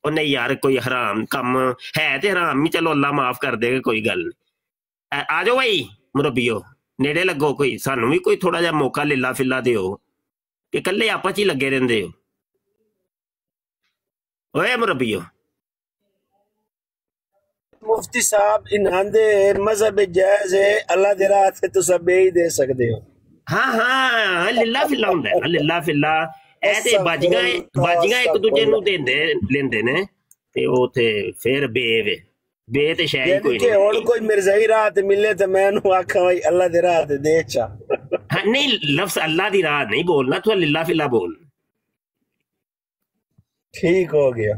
D: और नहीं यार, कोई हराम कम है तो हराम ही, चलो अल्लाह माफ कर देगा, कोई गल नहीं। आ जाओ भाई मुरब्बियो, नेड़े लगो, कोई सानू भी कोई थोड़ा जा मौका लिल्ला फिल्ला दियो कि कल्ले आपस च ही लगे रहिंदे हो। ओए मुरब्बियो,
E: मुफ्ती साहब इन्हांदे मजहब जायज है, अल्लाह दे राह ते तुस बे ही दे सकदे हो।
D: हाँ हाँ, लिल्ला फिल्ला हुंदा है, लिल्ला फिल्ला ऐसे बाजियां एक दूजे नूं देंदे लेंदे ने ते ओ ते फिर बे ते शायद कोई नहीं।
E: हुण कोई मिर्जाई राह ते मिले ते मैं उन्हें आखा भाई अल्लाह दे राह ते दे चा।
D: हाँ, नहीं लफ्ज अल्लाह दी राह नहीं बोलना, तू लिल्ला फिल्ला बोल।
E: ठीक हो गया।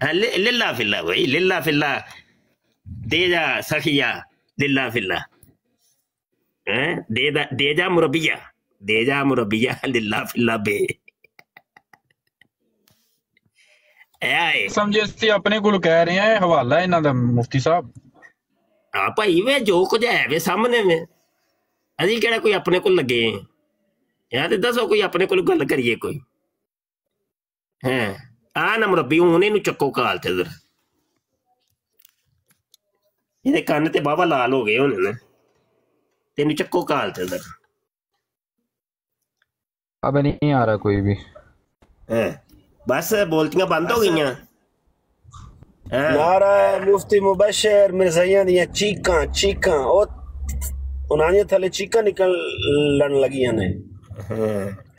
D: हाँ, लिल्ला फिल्ला भाई, लिल्ला फिल्ला दे जा सखिया, लिल्ला फिल्ला दे जा मुरब्बिया, दे जा मुरब्बिया, लिल्ला फिल्ला बे
C: समझे अपने को कह रहे हैं, हवाला है इन्हां दा मुफ्ती साहब।
D: हाँ भाई, वे जो कुछ है वे सामने में, अजी केड़ा कोई अपने को लगे यार, दसो कोई अपने को गल करिए कोई। हैं आ ना मुरब्बी, हूं इनू चक्को काल ते इधर, ये कन्न ते बाबा लाल हो गए होने ने, तेन चक्को काल ते इधर।
F: अब नहीं आ रहा कोई भी।
D: बस बोलतियां बंद हो गई।
E: नारा मुफ्ती मुबशर मिर्जाइयां दियां चीकां उन्हां थले चीकां निकलन लगियां ने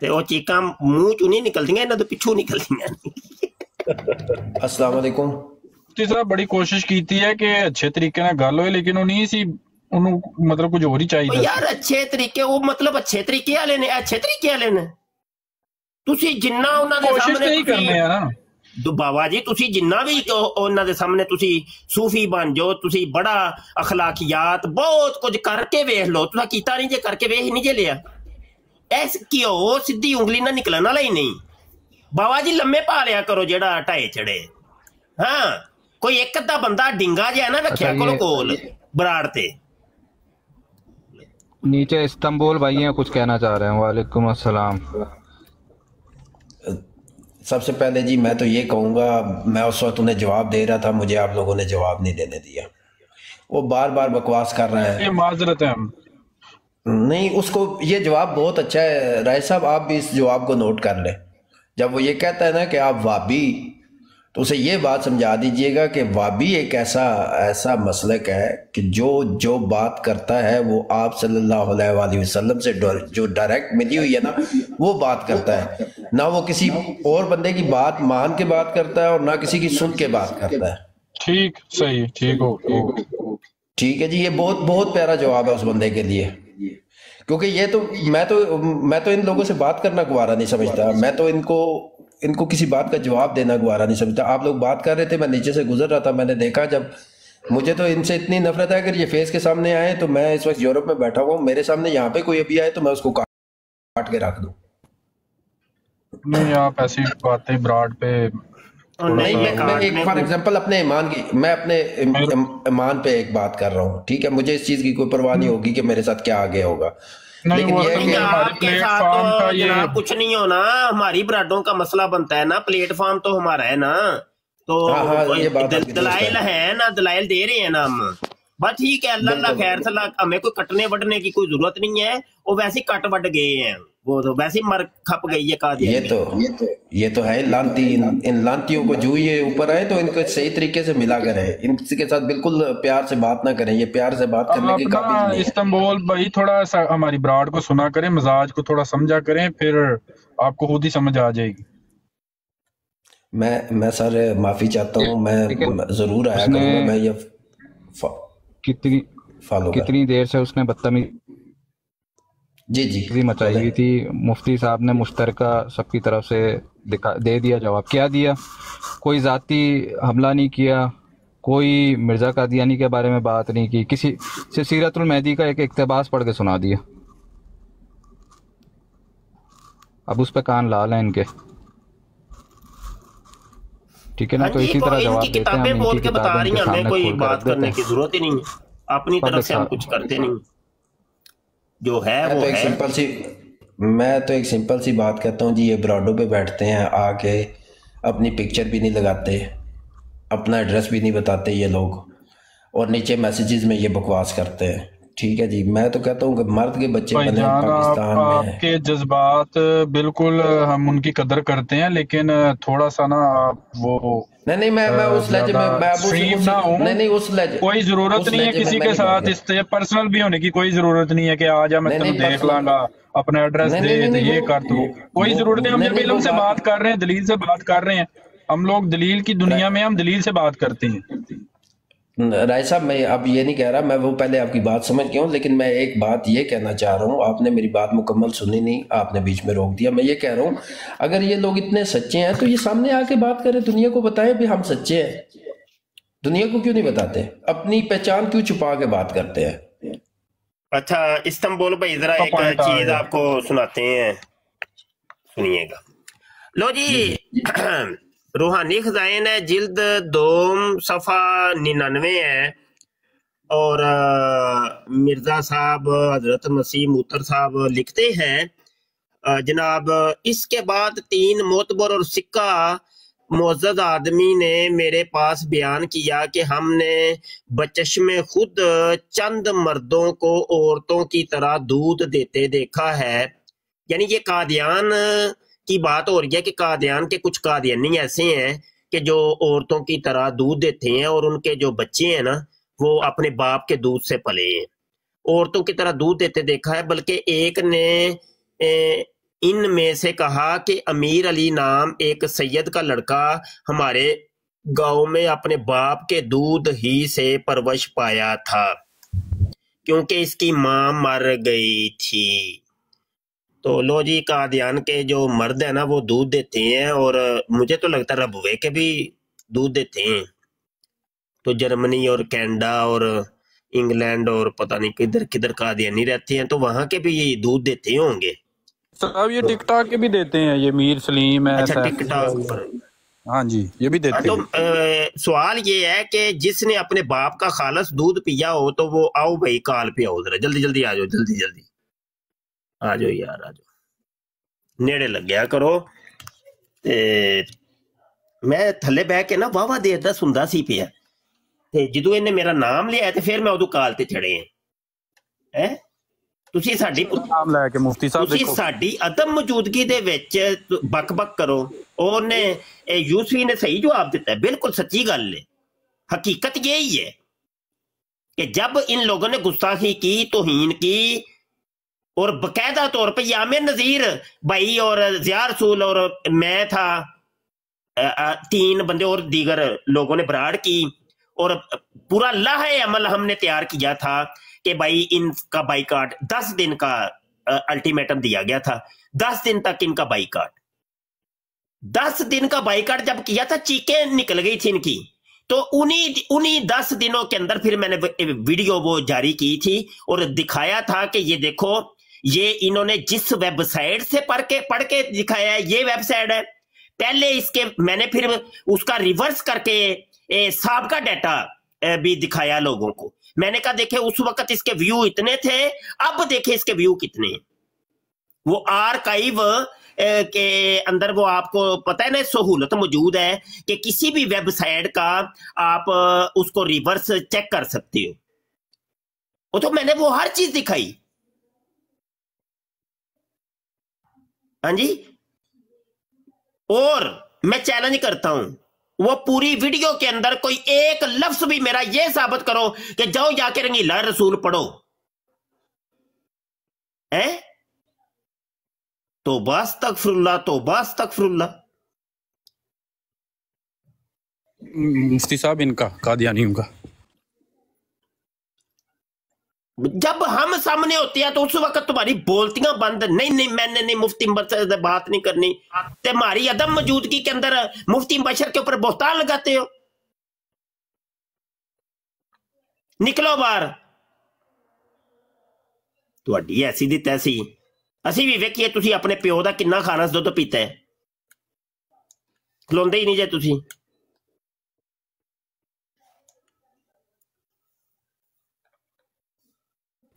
D: ते ओ चीकां मुंह चों नहीं निकलदियां, इन्हां दे पिछों निकलदियां।
G: अस्सलाम वालेकुम।
C: मुफ्ती साहब बड़ी कोशिश कीती है कि अच्छे तरीके नाल गल होए, लेकिन वो नहीं सी, उन्होंने मतलब कुछ और ही चाहिए
D: यार। अच्छे तरीके वो मतलब अच्छे तरीके वाले ने, अच्छे तरीके वाले ने तुसी जिन्ना उन्हां दे सामने
C: नहीं करने है ना
D: बाबा जी, तुसी जिन्ना भी उन्हां दे सामने तुसी सूफी बन जाओ, तुसी बड़ा अखलाकियात बहुत कुछ करके वेख लो, तुसा कीता नहीं जे, करके वेख नहीं जे लिया, ऐस क्यों सीधी उंगली ना निकलने वाला ही नहीं। बाबा जी लम्मे पा लिया करो जेड़ा ढाए चढ़े। हाँ, कोई एक अद्धा बंदा डिंगा जिहा ना रखिया करो कोल बराड़ ते।
F: नीचे इस्तांबुल भाई हैं, कुछ कहना चाह रहे हैं। वालेकुम अस्सलाम।
G: सबसे पहले जी मैं तो ये कहूँगा, मैं उस वक्त उन्हें जवाब दे रहा था, मुझे आप लोगों ने जवाब नहीं देने दिया। वो बार बार बकवास कर रहा है,
C: ये माजरत है। हम
G: नहीं, उसको ये जवाब बहुत अच्छा है। राय साहब आप भी इस जवाब को नोट कर लें। जब वो ये कहता है ना कि आप वाबी, तो उसे ये बात समझा दीजिएगा कि वाबी एक ऐसा मसलक है कि जो बात करता है वो आप सल्लल्लाहु अलैहि वसल्लम से जो डायरेक्ट मिली हुई है ना, वो बात करता है ना। वो किसी और बंदे की बात मान के बात करता है और ना किसी की सुन के बात करता है।
C: ठीक, सही, ठीक हो,
G: ठीक है जी। ये बहुत बहुत प्यारा जवाब है उस बंदे के लिए, क्योंकि ये तो मैं तो इन लोगों से बात करना गवारा नहीं समझता। मैं तो इनको किसी बात का जवाब देना गवारा नहीं समझता। आप लोग बात कर रहे थे, मैं नीचे से गुजर रहा था, मैंने देखा, जब मुझे तो इनसे इतनी नफरत है, अगर ये फेस के सामने आए तो मैं इस वक्त यूरोप में बैठा हुआ हूँ, मेरे सामने यहाँ पे कोई अभी आए तो मैं उसको काट के रख दूं।
C: नहीं, आप ऐसी बातें ब्रॉड पे
G: नहीं, मैं एक फॉर एग्जांपल अपने ईमान पे एक बात कर रहा हूँ, ठीक है। मुझे इस चीज की कोई परवाह नहीं होगी कि मेरे साथ क्या आगे होगा, लेकिन ये
D: आपके साथ तो जनाब कुछ नहीं होना। हमारी ब्राडों का मसला बनता है ना, प्लेटफॉर्म तो हमारा है ना, तो
G: ये बात
D: दलाइल है ना, दलाइल दे रहे हैं ना हम। बस ठीक है, अल्लाह अल्लाह खैर सलाह, हमें कोई कटने वटने की कोई जरूरत नहीं है, वो वैसे ही कट वट गए हैं, वो तो वैसे ही मर खप गई है कादियानी।
G: ये तो है लांती, इन लांतियों को जो ये ऊपर आए तो इनको सही तरीके से मिला करें, इनके साथ बिल्कुल प्यार से बात ना करें, ये प्यार से बात करने के काबिल नहीं है।
C: इस्तांबुल भाई थोड़ा सा हमारी ब्राड को सुना करें, मिजाज को थोड़ा समझा करें, फिर आपको खुद ही समझ आ जाएगी।
G: मैं सर माफी चाहता हूँ, मैं जरूर आया करूंगा, मैं ये
F: कितनी देर से उसने बदतमीजी
G: जी
F: मचाई हुई थी। मुफ्ती साहब ने मुश्तरका सबकी तरफ से दे दिया जवाब। क्या दिया? कोई जाती हमला नहीं किया, कोई मिर्जा कादियानी के बारे में बात नहीं की, किसी से सीरतुल मेहदी का एक इक्तबास पढ़ के सुना दिया। अब उस पे कान लाल है इनके, ठीक है ना? तो इसी तरह जवाब देते हैं हम,
D: बोल
F: इनकी
D: के बता रही हैं, हमें कोई बात
F: देते
D: करने
F: हैं।
D: की जरूरत ही नहीं है, अपनी तरफ से हम कुछ करते नहीं, जो है वो है।
G: मैं तो एक सिंपल सी बात कहता हूँ जी, ये ब्राडो पे बैठते हैं आके, अपनी पिक्चर भी नहीं लगाते, अपना एड्रेस भी नहीं बताते ये लोग, और नीचे मैसेजेस में ये बकवास करते हैं, ठीक है जी। मैं तो कहता हूँ कि मर्द के बच्चे बने पाकिस्तान में।
C: आपके जज्बात बिल्कुल हम उनकी कदर करते हैं, लेकिन थोड़ा सा ना वो
G: नहीं मैं उस लहजे में नहीं उस लहजे,
C: कोई जरूरत नहीं है किसी के साथ इस पर्सनल भी होने की, कोई जरूरत नहीं है कि आ जा मैं तेरे देख लांगा, अपना एड्रेस दे ये कर दो, कोई जरूरत नहीं। हम जब इल्म से बात कर रहे हैं, दलील से बात कर रहे हैं, हम लोग दलील की दुनिया में हम दलील से बात करते हैं।
G: राय साहब, मैं अब ये नहीं कह रहा, मैं वो पहले आपकी बात समझ गया हूँ, लेकिन मैं एक बात ये कहना चाह रहा हूँ, आपने मेरी बात मुकम्मल सुनी नहीं, आपने बीच में रोक दिया। मैं ये कह रहा हूँ, अगर ये लोग इतने सच्चे हैं तो ये सामने आके बात करें, दुनिया को बताएं भी हम सच्चे हैं। दुनिया को क्यों नहीं बताते? अपनी पहचान क्यों छुपा के बात करते हैं?
D: अच्छा इस्तांबुल भाई, जरा एक चीज आपको सुनाते हैं, सुनिएगा। लो जी, रूहानी खजाइन है, जिल्द 2 सफ़ा 99 है, और मिर्जा साहब हजरत मसीह मूतर साहब लिखते हैं जनाब, इसके बाद 3 मोतबर और सिक्का मुअज़्ज़ज़ आदमी ने मेरे पास बयान किया कि हमने बचश्मे खुद चंद मर्दों को औरतों की तरह दूध देते देखा है। यानी ये कादियान की बात हो रही है कि कादियान के कुछ कादियानी ऐसे हैं कि जो औरतों की तरह दूध देते हैं, और उनके जो बच्चे हैं ना वो अपने बाप के दूध से पले हैं, औरतों की तरह दूध देते देखा है। बल्कि एक ने इनमें से कहा कि अमीर अली नाम एक सैयद का लड़का हमारे गांव में अपने बाप के दूध ही से परवश पाया था, क्योंकि इसकी माँ मर गई थी। तो लो जी, कादियान के जो मर्द है ना वो दूध देते हैं, और मुझे तो लगता है रबुए के भी दूध देते हैं। तो जर्मनी और कनाडा और इंग्लैंड और पता नहीं किधर किधर कादियानी रहते हैं, तो वहां के भी ये दूध देते होंगे।
C: सब ये टिकटॉक के भी देते हैं, ये मीर सलीम है।
D: अच्छा, टिकटॉक पर,
C: हाँ जी, ये भी देते हैं।
D: तो सवाल ये है कि जिसने अपने बाप का खालस दूध पिया हो तो वो आओ भाई, काल पे आओ, जरा जल्दी जल्दी आ जाओ, जल्दी जल्दी आ जाओ यार, आ जाओ, नेड़े लग गया करो। मैं थले बह के ना वाहवा देर दा सुनदा सी पिया, ते जदों इन्हें मेरा नाम लिया ते फिर मैं उदों काल ते चढ़े हैं। ਤੁਸੀਂ ਸਾਡੀ
C: ਨਾਮ ਲੈ ਕੇ ਮੁਫਤੀ ਸਾਹਿਬ
D: ਤੁਸੀਂ ਸਾਡੀ ਅਦਮ ਮੌਜੂਦਗੀ ਦੇ ਵਿੱਚ ਬਕ-ਬਕ ਕਰੋ। ਉਹਨੇ यूसुफी ने सही जवाब दिता है, बिल्कुल सच्ची गल है। हकीकत यही है कि जब इन लोगों ने गुस्ताखी की, तौहीन की, और बकायदा तौर पर यामिर नजीर भाई और ज़िया रसूल और मैं था, 3 बंदे और दीगर लोगों ने बराड़ की, और पूरा लाहे अमल हमने तैयार किया था कि भाई इनका बाइकाट 10 दिन का अल्टीमेटम दिया गया था, 10 दिन तक इनका बाइकाट। 10 दिन का बाइकाट जब किया था, चीखें निकल गई थी इनकी। तो उन्हीं 10 दिनों के अंदर फिर मैंने वीडियो वो जारी की थी और दिखाया था कि ये देखो, ये इन्होंने जिस वेबसाइट से पढ़ के दिखाया है, ये वेबसाइट है। पहले इसके मैंने फिर उसका रिवर्स करके साबका डाटा भी दिखाया लोगों को। मैंने कहा देखे उस वक्त इसके व्यू इतने थे, अब देखे इसके व्यू कितने हैं। वो आर्काइव के अंदर वो आपको पता है ना, सहूलत मौजूद है कि किसी भी वेबसाइट का आप उसको रिवर्स चेक कर सकते हो। वो तो मैंने वो हर चीज दिखाई। हाँ जी, और मैं चैलेंज करता हूं, वो पूरी वीडियो के अंदर कोई एक लफ्ज भी मेरा ये साबित करो कि जाओ जाके रंगीला रसूल पढ़ो। है तौबा अस्तगफिरुल्लाह, तौबा अस्तगफिरुल्लाह।
C: मुफ्ती साहब इनका कादियानियों का
D: जब हम सामने होते हैं तो उस वक्त तुम्हारी बोलतियां बंद। नहीं नहीं मैंने नहीं मुफ्ती बशर से बात नहीं करनी, ते हमारी अदम मौजूदगी के अंदर मुफ्ती बशर के ऊपर बोहतान लगाते हो। निकलो बाहर। तुहाडी ऐसी दी तैसी। असी भी वेखिए तुसी अपने प्यो दा किन्ना खाना दुध पीता है, खलोंदे ही नहीं जे तुसी।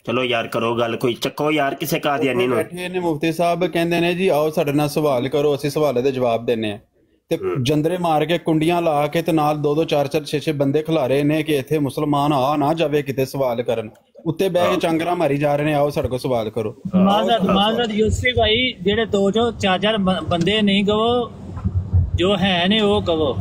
D: चलो यार करो गल, कोई चक्को यार किसे कादियानी नु।
B: बैठे ने मुफ्ती साहब कहंदे ने जी आओ साडे नाल सवाल करो, ਅਸੀਂ ਸਵਾਲਾਂ ਦੇ ਜਵਾਬ ਦੇਣੇ ਆ ਤੇ ਜੰਦਰੇ ਮਾਰ ਕੇ ਕੁੰਡੀਆਂ ਲਾ ਕੇ ਤੇ ਨਾਲ 2-2 4-4 6-6 ਬੰਦੇ ਖਿਲਾਰੇ ਨੇ ਕਿ ਇੱਥੇ ਮੁਸਲਮਾਨ ਆ ਨਾ ਜਾਵੇ ਕਿਤੇ ਸਵਾਲ ਕਰਨ, ਉੱਤੇ ਬਹਿ ਕੇ ਚਾਂਗਰਾ ਮਾਰੀ ਜਾ ਰਹੇ ਨੇ ਆਓ ਸਾਡੇ ਕੋਲ ਸਵਾਲ ਕਰੋ।
H: ਮਾਜ਼ਰਤ ਯੂਸਫੀ ਭਾਈ ਜਿਹੜੇ 2-4 ਬੰਦੇ ਨਹੀਂ ਕਹੋ, ਜੋ ਹੈ ਨੇ ਉਹ ਕਹੋ।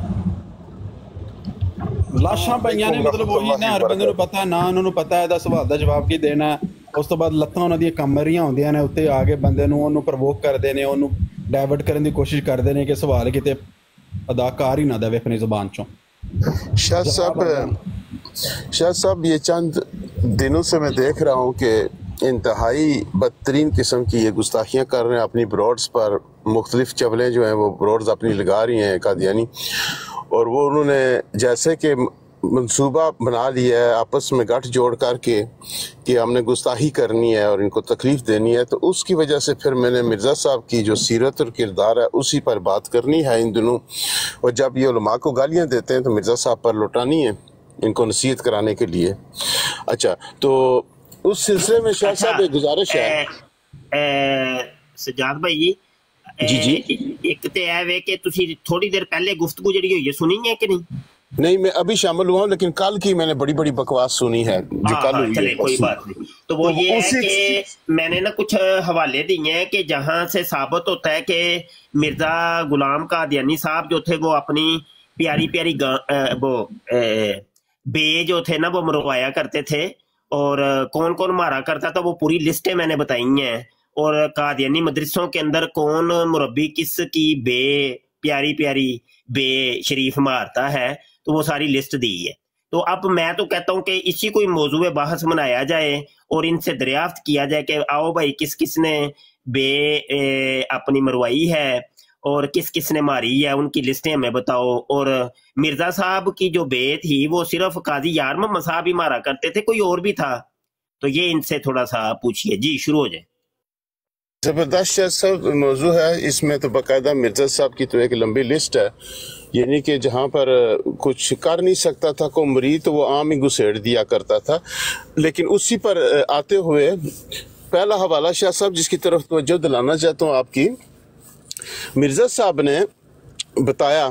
H: ਲਾਸ਼ਾਂ ਪਈਆਂ ਨੇ ਮਤਲਬ ਉਹੀ ਨਾ, ਹਰ ਬੰਦੇ ਨੂੰ ਪਤਾ ਨਾ, ਉਹਨਾਂ ਨੂੰ ਪਤਾ ਇਹਦਾ ਸਵਾਲ ਦਾ ਜਵਾਬ ਕੀ ਦੇਣਾ। ਉਸ ਤੋਂ ਬਾਅਦ ਲੱਤਾਂ ਉਹਨਾਂ ਦੀਆਂ ਕੰਮ ਰਹੀਆਂ ਹੁੰਦੀਆਂ ਨੇ, ਉੱਤੇ ਆ ਕੇ ਬੰਦੇ ਨੂੰ ਉਹਨੂੰ ਪ੍ਰਵੋਕ ਕਰਦੇ ਨੇ, ਉਹਨੂੰ ਡਾਇਵਰਟ ਕਰਨ ਦੀ ਕੋਸ਼ਿਸ਼ ਕਰਦੇ ਨੇ ਕਿ ਸਵਾਲ ਕਿਤੇ अदाकार ही ना दे अपनी जुबान चो।
I: शाह साहब ये चंद दिनों से मैं देख रहा हूँ कि इंतहाई बदतरीन किस्म की ये गुस्ताखियाँ कर रहे हैं अपनी ब्रॉड्स पर। मुख्तलिफ चवलें जो हैं वो ब्रॉड्स अपनी लगा रही हैं कादियानी, और वो उन्होंने जैसे कि मंसूबा बना लिया है आपस में गठ जोड़ करके कि हमने गुस्ताखी करनी है और इनको तकलीफ देनी है। तो उसकी वजह से फिर मैंने मिर्ज़ा साहब की जो सीरत और किरदार है उसी पर बात करनी है इन दिनों। और जब ये उलमा को गालियाँ देते हैं तो मिर्ज़ा साहब पर लौटानी है इनको नसीहत कराने के लिए। अच्छा, तो उस सिलसिले में शाह साहब एक गुजारिश है।
D: सजाद भाई
I: जी जी,
D: एक तो है वे कि तुसी थोड़ी देर पहले गुफ्तगू जड़ी हुई है सुनी है कि नहीं?
I: नहीं, मैं अभी शामिल हुआ हूँ, लेकिन कल की मैंने बड़ी बड़ी बकवास सुनी है जो कल हुई
D: चले
I: है।
D: कोई बात नहीं। तो वो ये है कि मैंने ना कुछ हवाले दिए हैं कि जहां से साबित होता है कि मिर्जा गुलाम कादियानी साहब जो थे वो अपनी प्यारी प्यारी बे जो थे ना वो मरवाया करते थे, और कौन कौन मारा करता था वो पूरी लिस्टें मैंने बताई हैं। और कादियानी मदरसों के अंदर कौन मुरब्बी किस की बे प्यारी प्यारी बे शरीफ मारता है, तो वो सारी लिस्ट दी है। तो अब मैं तो कहता हूं कि इसी कोई मौजूद बहस बनाया जाए और इनसे दरियाफ्त किया जाए कि आओ भाई किस किस ने बे अपनी मरवाई है और किस किस ने मारी है, उनकी लिस्टें हमें बताओ। और मिर्जा साहब की जो बे थी वो सिर्फ काजी यार मोहम्मद साहब ही मारा करते थे, कोई और भी था? तो ये इनसे थोड़ा सा पूछिए जी, शुरू हो जाए।
I: ज़बरदस्त सब मौजू है इसमें, तो बाकायदा मिर्ज़ा साहब की तो एक लंबी लिस्ट है, यानी कि जहाँ पर कुछ कर नहीं सकता था को मरीद तो वो आम ही घुसेड़ दिया करता था। लेकिन उसी पर आते हुए पहला हवाला शाह साहब जिसकी तरफ तवज्जो दिलाना चाहता हूँ आपकी, मिर्ज़ा साहब ने बताया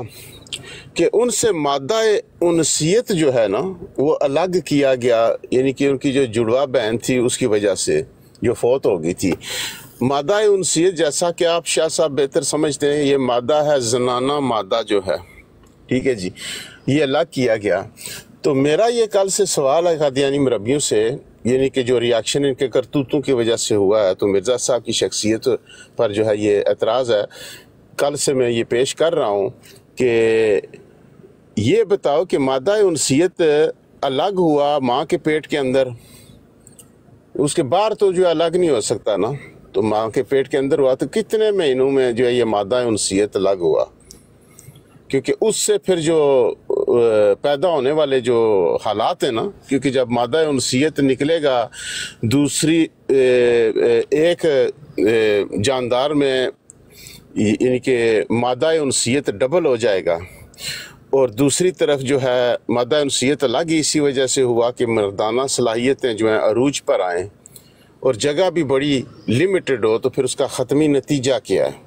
I: कि उनसे मादा उनसियत जो है ना वो अलग किया गया, यानी कि उनकी जो जुड़वा बहन थी उसकी वजह से जो फौत हो गई थी। मादा उनसियत जैसा कि आप शाह साहब बेहतर समझते हैं, ये मादा है जनाना मादा जो है, ठीक है जी, ये अलग किया गया। तो मेरा ये कल से सवाल है कादियानी मरब्बियों से, यानी कि जो रिएक्शन इनके करतूतों की वजह से हुआ है, तो मिर्ज़ा साहब की शख्सियत पर जो है ये एतराज़ है। कल से मैं ये पेश कर रहा हूँ कि ये बताओ कि मादा उनसियत अलग हुआ माँ के पेट के अंदर, उसके बाहर तो जो अलग नहीं हो सकता ना, तो माँ के पेट के अंदर हुआ तो कितने महीनों में जो है ये मादा उनसियत अलग हुआ, क्योंकि उससे फिर जो पैदा होने वाले जो हालात हैं ना, क्योंकि जब मादा उनसियत निकलेगा दूसरी एक जानदार में यानी कि मादा उनसियत डबल हो जाएगा, और दूसरी तरफ जो है मादा उनसियत अलग ही इसी वजह से हुआ कि मर्दाना सलाहियतें जो हैं अरूज पर आएँ और जगह भी बड़ी लिमिटेड हो, तो फिर उसका ख़त्मी नतीजा क्या है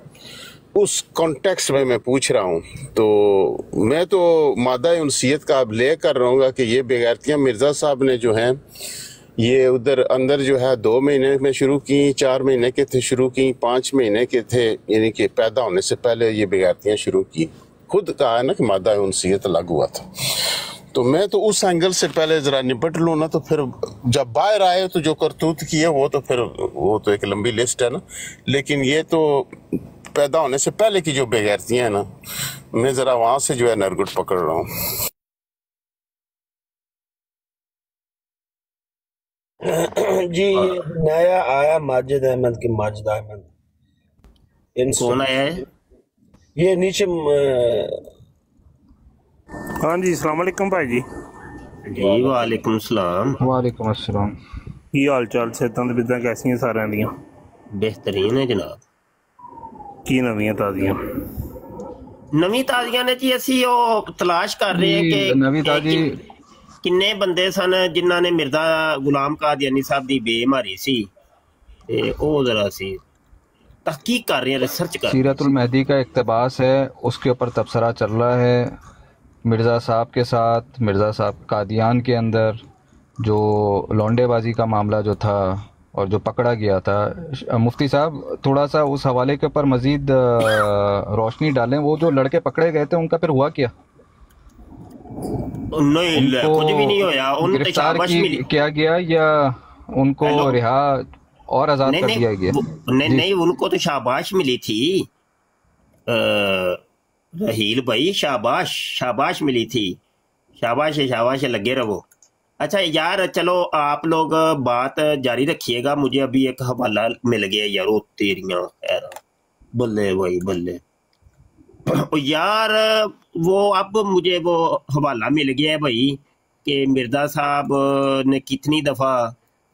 I: उस कॉन्टेक्स्ट में मैं पूछ रहा हूँ। तो मैं तो मादा उनसियत का अब ले कर रहूँगा कि ये बेगैरतियाँ मिर्ज़ा साहब ने जो हैं ये उधर अंदर जो है 2 महीने में शुरू की, 4 महीने के थे शुरू की, 5 महीने के थे, यानी कि पैदा होने से पहले ये बेगैरतियाँ शुरू की। खुद कहा है ना कि मादा उनसियत अलग हुआ था। तो मैं तो उस एंगल से पहले जरा निपट लूँ ना, तो फिर जब बाहर आए तो जो करतूत की है वो तो एक लंबी लिस्ट है ना। लेकिन ये तो पैदा होने से पहले की जो बेगैरतियाँ हैं ना, मैं जरा वहाँ से जो है नरगुट पकड़ रहा हूँ।
E: जी नया आया माजिद अहमद की माजिद अहमद,
D: कौन आया है
E: ये नीचे?
J: हाँ जी अस्सलाम वालेकुम भाई जी।
D: जी वालेकुम सलाम।
F: वालेकुम अस्सलाम।
J: की हाल चाल सेहतां ते बिदां कैसियां सारियां दियां?
D: बेहतरीन है जनाब।
J: की नवीं ताज़ियां?
D: नवीं ताज़ियां ने जी असी ओ तलाश कर रहे हैं कि
F: नवीं ताज़ी
D: किन्ने बंदे सन जिन्हां ने मिर्जा गुलाम कादियानी साहब दी बे मारी सी, ते ओ जरा सी तहकीक कर रहे हैं, रिसर्च कर रहे हैं।
F: सीरतुल महदी का इक़्तिबास है, उसके ऊपर तबसरा चल रहा है मिर्ज़ा साहब के साथ। मिर्ज़ा साहब कादियान के अंदर जो लौंडेबाजी का मामला जो था और जो पकड़ा गया था, मुफ्ती साहब थोड़ा सा उस हवाले के ऊपर मज़ीद रोशनी डालें। वो जो लड़के पकड़े गए थे उनका फिर हुआ क्या?
D: नहीं कुछ भी नहीं होया, उनको
F: गिरफ्तार किया गया या उनको रिहा और आज़ाद कर दिया गया?
D: नहीं उनको तो शाबाश मिली थी रहील भाई, शाबाश मिली थी। शाबाश लगे रहो। अच्छा यार चलो आप लोग बात जारी रखिएगा, मुझे अभी एक हवाला मिल गया यार। ओ तेरियां खैर, बल्ले भाई बल्ले यार। वो अब मुझे वो हवाला मिल गया है भाई कि मिर्जा साहब ने कितनी दफ़ा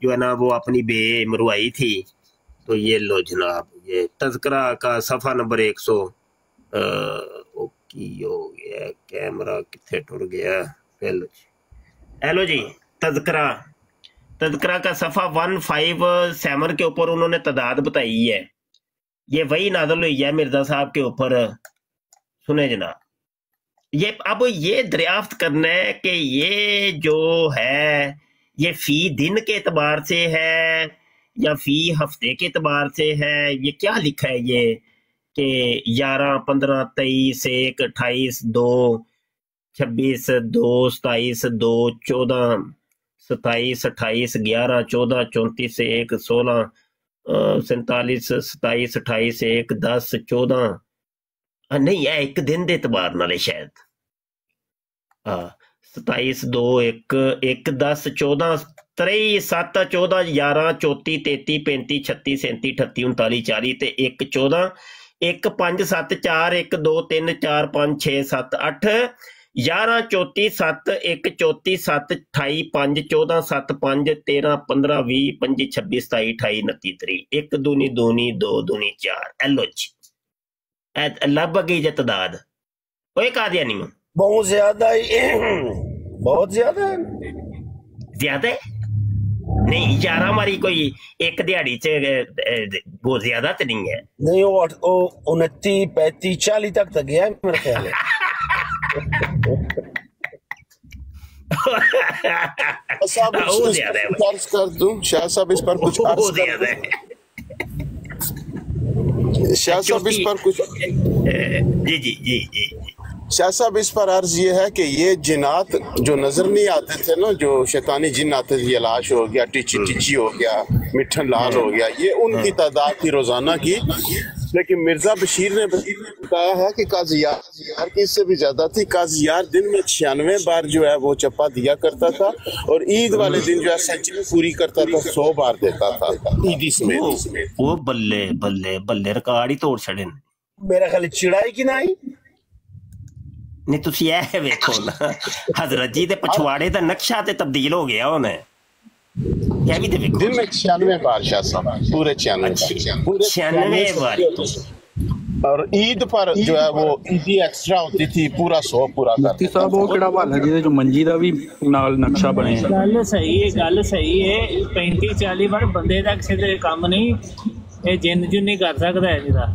D: जो है ना वो अपनी बे मरवाई थी। तो ये लो जनाब, ये तज़किरा का सफ़ा नंबर 100 की हो गया, कैमरा कितने टुट गया। हेलो जी, तज़किरा का सफ़ा 157 के ऊपर उन्होंने तादाद बताई है। ये वही नाज़िल हुई है मिर्जा साहब के ऊपर। सुने जनाब, ये अब ये दरियाफ्त करना है कि ये जो है ये फी दिन के एतबार से है या फी हफ्ते के एतबार से है। ये क्या लिखा है ये कि 11, 15, 23, 1, 28, 2, 26, 2, 27, 2, 14, 27, 28, 11, 14, 34, 1, 16, 47, 27, 28, 1, 10, 14 नहीं है एक दिन दे एतबार नाले शायद 27, 2, 1, 1, 10, 14, 23, 7, 14, 11, 34, 33, 35, 36, 37, 38, 39, 40 ते 1, 14, 1, 5, 7, 4, 1, 2, 3, 4, 5, 6, 7, 8, 11, 34, 7, 1, 34, 7, 28, 5, 14, 7, 5, 13, 15, 20, 25, 26, 27, 28, 29, 30, 1 दूनी 2 दूनी 4। एलो जी लब गई जे तादाद। ओए कादियानी में
E: बहुत ज्यादा बहुत ज्यादा है
D: नहीं 11 हमारी कोई एक दिहाड़ी च वो ज्यादा तो नहीं है।
E: नहीं वो 29, 35, 40 तक गया है मेरे ख्याल है।
I: कर दूं शाह साहब इस पर कुछ शाह साहब इस पर कुछ
D: जी
I: शाह साहब इस पर अर्ज ये है कि ये जिन्नात जो नजर नहीं आते थे ना, जो शैतानी जिन आते थे, लाश हो गया, टिची हो गया, मिठन लाल हो गया, ये उनकी तादाद थी रोजाना की। लेकिन मिर्जा बशीर ने बताया है कि काजी यार की इससे भी ज्यादा थी। काजी यार दिन में 96 बार जो है वो चप्पा दिया करता था और ईद वाले दिन जो है सेंचुरी पूरी करता था, 100 बार देता था ईदी समेत।
D: वो बल्ले बल्ले बल्ले रिकॉर्ड ही तोड़ छड़े।
E: मेरा ख्याल चिड़ाई की नहीं
D: नहीं तुसी ऐ वेखो ना हजरत जी दे पछवाड़े दा नक्शा ते तब्दील हो गया होने। क्या भी देखो
I: दिन में 96 बार शाह साहब, पूरे 96
D: बार।
I: और ईद पर जो है वो ईदी एक्स्ट्रा होती थी, पूरा 100 पूरा करते
C: साहब। वो केड़ा वाला जिहदे जो मंजी दा भी नाल नक्शा बने।
K: गल सही है 35 40 बार बंदे दा किसी दे काम नहीं, ए जिन जुन नहीं कर सकदा है जिदा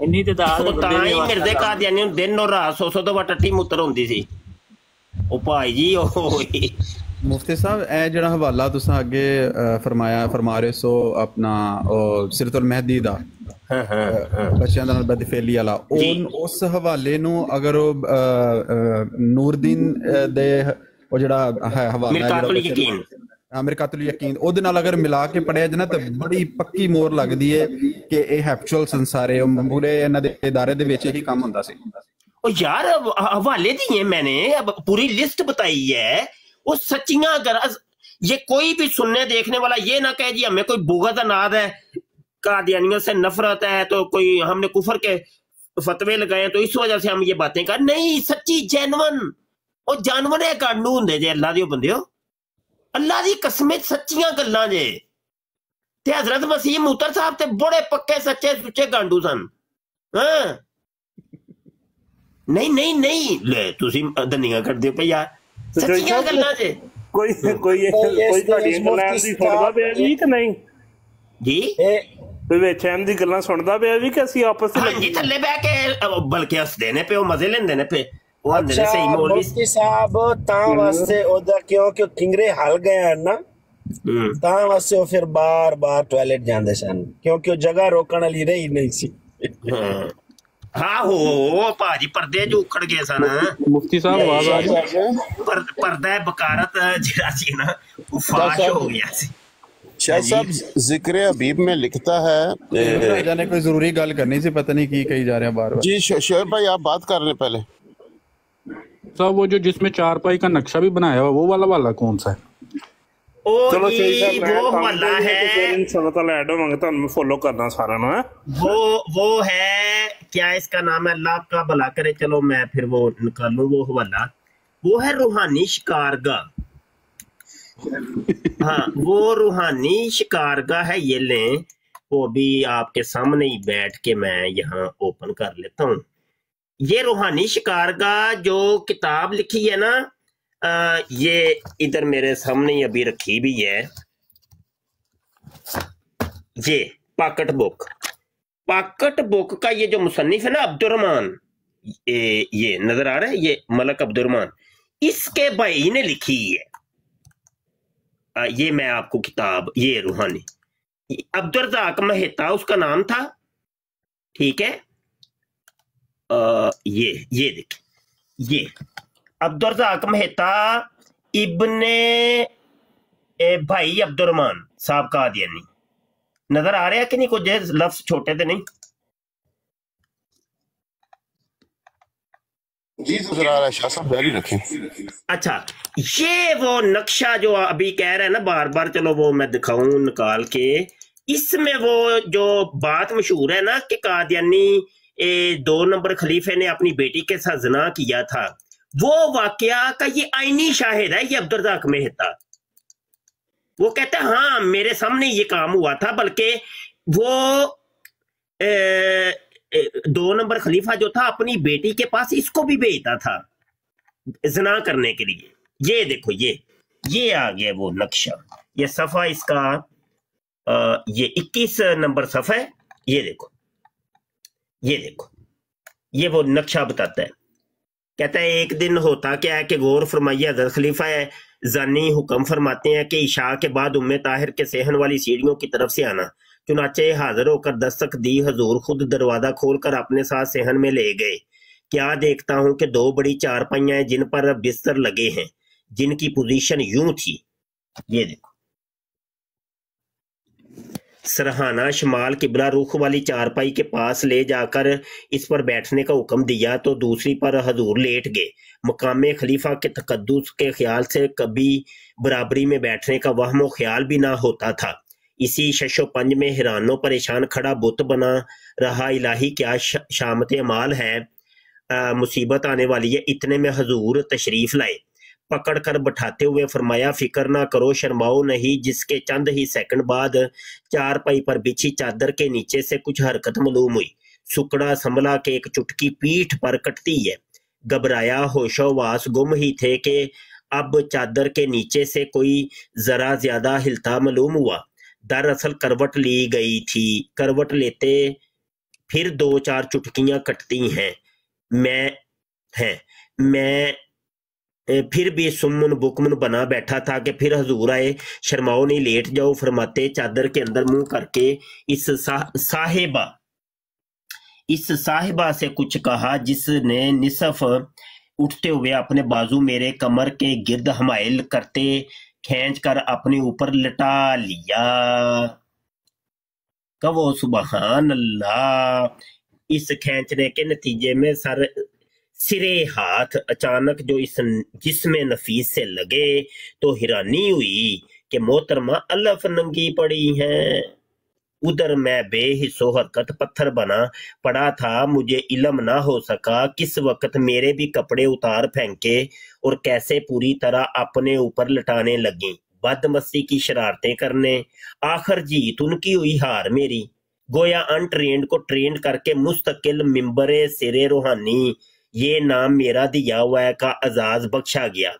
K: इन्नी तादाद
D: बंदे ही मिर्जे कादियानी दिन और रात 100 तो टट्टी मुत्तर होंदी सी। ओ भाई जी ओ
H: मुफ्ती साहब ए जेड़ा हवाला तुसां अगे फरमा रहे सो अपना सिरतुल महदी दा बच्चों दा बदफेली वाला उस हवाले नू अगर नूरदीन दे ओ जेड़ा है हवाला मिरकातुल यकीन ओदे नाल अगर मिला के पढ़िया जाए तो बड़ी पक्की मोर लगदी है कि ये हैप्चुअल संसार है पूरे इन्हां दे इदारे दे विच ही काम हुंदा सी।
D: ओ यार हवाले दिए मैंने अब पूरी लिस्ट बताई है वो सच्चियां अगर ये कोई भी सुनने देखने वाला ये ना कहे जी हमें कोई बुग़्ज़ नाद है कादियानियों से नफरत है तो कोई हमने कुफर के फतवे लगाए तो इस वजह से हम ये बातें कर नहीं सच्ची जेनवन और जानवर है गांडू होंदे जे अल्लाह दी बंदे हो अल्लाह दी कसम सच्चियां गल्लां जे ते हजरत मसीह मूतर साहब ते बड़े पक्के सच्चे सुच्चे गांडू सन। हाँ नहीं नहीं नहीं ले तुसी दंदियां कर दियो पे यार सच्चियां गल्लां जे
J: कोई ਤੁਹਾਡੀ ਗੱਲਾਂ ਦੀ ਸੁਣਦਾ ਪਿਆ ਜੀ ਕਿ ਨਹੀਂ
D: ਜੀ
J: ਕੋਈ ਵਿੱਚ ਐਮ ਦੀ ਗੱਲਾਂ ਸੁਣਦਾ ਪਿਆ ਵੀ ਕਿ ਅਸੀਂ ਆਪਸ ਵਿੱਚ
D: ਹਾਂਜੀ ਥੱਲੇ ਬਹਿ ਕੇ ਬਲਕਿ ਹੱਸਦੇ ਨੇ ਪਿਓ ਮਜ਼ੇ ਲੈਂਦੇ ਨੇ ਪੇ ਉਹ ਆਂਦੇ ਨੇ ਸਹੀ ਮੌਲਵੀ
E: ਮੁਫਤੀ ਸਾਹਿਬ ਤਾਂ ਵਾਸਤੇ ਉਹਦਾ ਕਿਉਂਕਿ ਠਿੰਗਰੇ ਹਲ ਗਏ ਹਨ ਨਾ ਤਾਂ ਵਾਸਤੇ ਉਹ ਫਿਰ ਬਾਰ-ਬਾਰ ਟਾਇਲਟ ਜਾਂਦੇ ਸਨ ਕਿਉਂਕਿ ਉਹ ਜਗ੍ਹਾ ਰੋਕਣ ਵਾਲੀ ਰਹੀ ਨਹੀਂ ਸੀ।
D: हाँ हो भाजी पर्दे जो उखड़ गए सन
F: मुफ्ती साहब आवाज आ रही
D: पर्दा बकारत जरा सी ना फाश हो गया सी।
I: शाह साहब जिक्र हबीब में लिखता है
H: जाने कोई जरूरी गल करनी सी पता नहीं की कही जा रहे हैं बार-बार।
I: जी शोएब भाई आप बात कर रहे हैं पहले
L: साहब वो जो जिसमें चारपाई का नक्शा भी बनाया हुआ वो वाला कौन सा है?
J: चलो वो वाला है फॉलो करना सारा ना
D: वो है क्या इसका नाम है अल्लाह का भला करे चलो मैं फिर वो निकालूं वो हवाला वो है रूहानी शिकारगाह। हाँ वो रूहानी शिकारगाह है ये लें वो भी आपके सामने ही बैठ के मैं यहाँ ओपन कर लेता हूँ। ये रूहानी शिकारगाह जो किताब लिखी है ना ये इधर मेरे सामने ही अभी रखी भी है ये पॉकेट बुक का ये जो मुसन्निफ है ना अब्दुर्रहमान ये नजर आ रहा है ये मलक अब्दुर्रहमान इसके भाई ने लिखी है ये मैं आपको किताब ये रूहानी अब्दुर्रज़ाक मेहता उसका नाम था ठीक है ये देखिए ये अब्दुर्रज़ाक मेहता इब्ने भाई अब्दुर्रहमान साहब कादियानी नजर आ रहा है कि नहीं कुछ लफ्ज छोटे थे नहीं
I: जी नजर आ रहा है शाह साहब जारी रखें।
D: अच्छा ये वो नक्शा जो अभी कह रहे हैं ना बार बार चलो वो मैं दिखाऊं निकाल के इसमें वो जो बात मशहूर है ना कि कादियानी 2 नंबर खलीफे ने अपनी बेटी के साथ ज़िना किया था वो वाकया का ये आईनी शाहिद है ये अब्दुर्रज़ाक मेहता वो कहता है हाँ मेरे सामने ये काम हुआ था बल्कि वो 2 नंबर खलीफा जो था अपनी बेटी के पास इसको भी भेजता था ज़िना करने के लिए। ये देखो ये आ गया वो नक्शा ये सफ़ा इसका ये 21 नंबर सफ़ा है ये देखो ये वो नक्शा बताता है। कहता है एक दिन होता क्या है कि गौर फरमाइए हज़रत खलीफा जानी हुक्म फरमाते हैं कि इशा के बाद उम्मे ताहिर के सेहन वाली सीढ़ियों की तरफ से आना चुनाचे हाजिर होकर दस्तक दी हजूर खुद दरवाजा खोलकर अपने साथ सेहन में ले गए। क्या देखता हूं कि 2 बड़ी चारपाइयां जिन पर बिस्तर लगे हैं जिनकी पोजीशन यूं थी ये देखो सरहाना शमाल किबला रुख वाली चारपाई के पास ले जाकर इस पर बैठने का हुक्म दिया तो दूसरी पर हजूर लेट गए। मकामे खलीफा के तकद्दुस के ख्याल से कभी बराबरी में बैठने का वहमो ख्याल भी ना होता था। इसी शशो पंज में हैरानो परेशान खड़ा बुत बना रहा इलाही क्या शामत अमाल है मुसीबत आने वाली है। इतने में हजूर तशरीफ लाए पकड़ कर बैठाते हुए फरमाया फिक्र ना करो शर्माओ नहीं। जिसके चंद ही सेकंड बाद चारपाई पर बिछी चादर के नीचे से कुछ हरकत मालूम हुई। सुकड़ा संभला के एक चुटकी पीठ पर कटती है। घबराया होशोवास गुम ही थे कि अब चादर के नीचे से कोई जरा ज्यादा हिलता मालूम हुआ। दरअसल करवट ली गई थी। करवट लेते फिर 2-4 चुटकियां कटती हैं। मैं फिर भी सुमन बुकमन बना बैठा था कि फिर हजूर आए, शर्माओ नहीं, लेट जाओ। फरमाते चादर के अंदर मुंह करके इस साहिबा से कुछ कहा, जिसने निसफ उठते हुए अपने बाजू मेरे कमर के गिर्द हमाइल करते खींच कर अपने ऊपर लटा लिया। कहो सुबहान अल्लाह। इस खींचने के नतीजे में सिरे हाथ अचानक जो इस जिस्म नफीस से लगे तो हैरानी हुई कि मोहतरमा अलफ नंगी पड़ी हैं। उधर मैं बेहिस्सो हरकत पत्थर बना पड़ा था। मुझे इल्म ना हो सका किस वक्त मेरे भी कपड़े उतार फेंके और कैसे पूरी तरह अपने ऊपर लटाने लगी, बदमस्ती की शरारतें करने। आखिर जीत उनकी हुई, हार मेरी। गोया अनट्रेंड को ट्रेंड करके मुस्तकिल मिंबरे सिरे रूहानी, ये नाम मेरा दिया हुआ है, का एजाज बख्शा गया।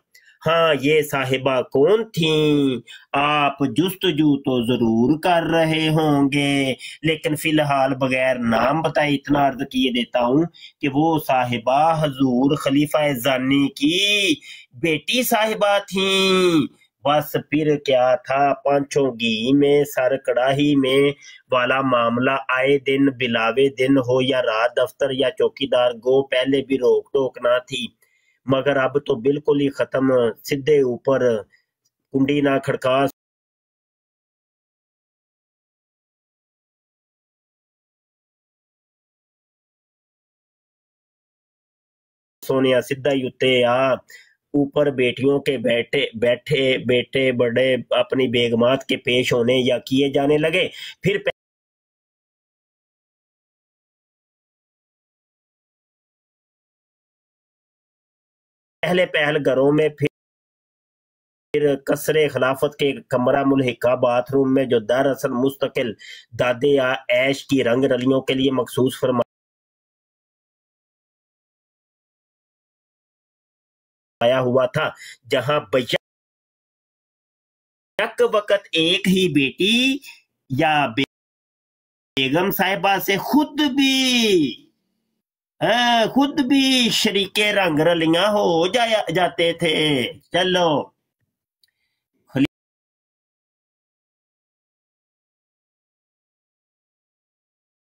D: हाँ, ये साहिबा कौन थी? आप जुस्तजू तो जरूर कर रहे होंगे, लेकिन फिलहाल बगैर नाम बताए इतना अर्ज किए देता हूँ कि वो साहिबा हजूर खलीफा जानी की बेटी साहिबा थी। बस फिर क्या था, पांचों घी में सर कड़ाही में वाला मामला आए दिन बिलावे दिन हो या रात, दफ्तर या चौकीदार गो, पहले भी रोक टोक ना थी, मगर अब तो बिल्कुल ही खत्म। सीधे ऊपर कुंडी ना खड़का सोनिया, सीधा ही उत्ते आ। ऊपर बेटियों के बेटे बड़े अपनी बेगमात के पेश होने या किए जाने लगे। फिर पहल घरों में, फिर कसरे खिलाफत के कमरा मुल्हिका बाथरूम में, जो दरअसल मुस्तकिल दादे या ऐश की रंग रलियों के लिए मखसूस फरमाया हुआ था, जहां बैक वक्त एक ही बेटी या बेगम साहिबा से खुद भी शरीके रंग रलियां हो जाते थे। चलो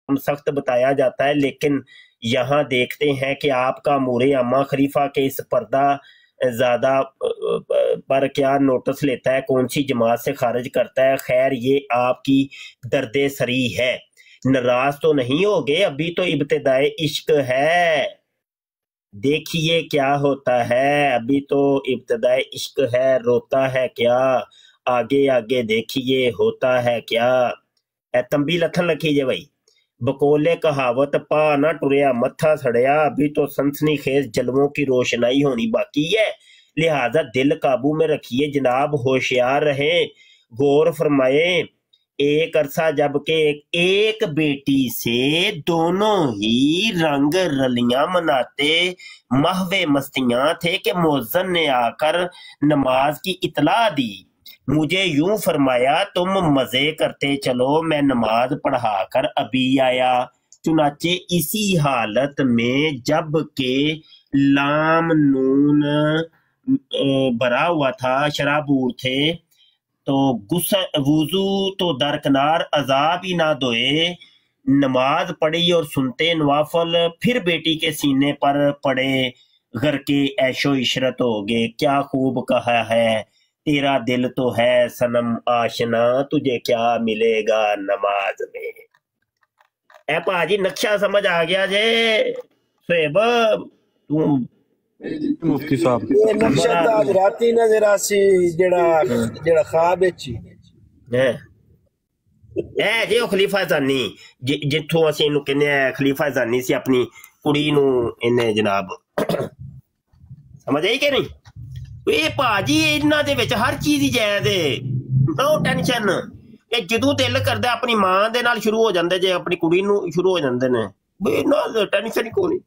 D: सख्त बताया जाता है, लेकिन यहाँ देखते हैं कि आपका मूरे अम्मा खलीफा के इस पर्दा ज्यादा पर क्या नोटिस लेता है, कौन सी जमात से खारिज करता है। खैर, ये आपकी दर्दे सरी है। नाराज तो नहीं हो गए, अभी तो इब्तिदाए इश्क है, देखिए क्या होता है। अभी तो इब्तिदाए इश्क है, रोता है क्या, आगे आगे देखिए होता है क्या। तंबी लथन लखी जे भाई, बकोले कहावत पा ना टुरिया मत्था सड़िया। अभी तो सनसनी खेज जलवों की रोशनाई होनी बाकी है, लिहाजा दिल काबू में रखिए जनाब, होशियार रहे, गौर फरमाए। एक अरसा जबकि एक बेटी से दोनों ही रंग रलियां मनाते महवे मस्तियां थे कि मुअज्जिन ने आकर नमाज की इतला दी। मुझे यूं फरमाया, तुम मजे करते चलो, मैं नमाज पढ़ा कर अभी आया। चुनाचे इसी हालत में जब के लाम नून भरा हुआ था, शराबूर थे, तो वुजू तो दरकनार, अजाब ही ना दोए, नमाज पढ़ी और सुनते नवाफल, फिर बेटी के सीने पर पड़े, घर के ऐशो इशरत हो गए। क्या खूब कहा है, तेरा दिल तो है सनम आशना, तुझे क्या मिलेगा नमाज में। ए भाजी नक्शा समझ आ गया जे सुहेब तू
L: मुफ्ती साहब,
E: ये नक्शा तो आज राती नजर आसी, जेड़ा ख्वाब विच
D: है ए जे खलीफा जानी, जिथों ਅਸੀਂ ਇਹਨੂੰ ਕਹਿੰਦੇ ਆ ਖਲੀਫਾ ਜਾਨੀ ਸੀ, ਆਪਣੀ ਕੁੜੀ ਨੂੰ ਇਹਨੇ ਜਨਾਬ ਸਮਝ ਆਈ ਕਿ ਨਹੀਂ। ਇਹ ਭਾਜੀ ਇਹਨਾਂ ਦੇ ਵਿੱਚ ਹਰ ਚੀਜ਼ ਹੀ ਜਾਇਜ਼ ਹੈ, ਨੋ ਟੈਨਸ਼ਨ। ਇਹ ਜਦੋਂ ਦਿਲ ਕਰਦਾ ਆਪਣੀ ਮਾਂ ਦੇ ਨਾਲ ਸ਼ੁਰੂ ਹੋ ਜਾਂਦੇ, ਜੇ ਆਪਣੀ ਕੁੜੀ ਨੂੰ ਸ਼ੁਰੂ ਹੋ ਜਾਂਦੇ ਨੇ, ਇਹਨਾਂ टेंशन ही कोई नहीं।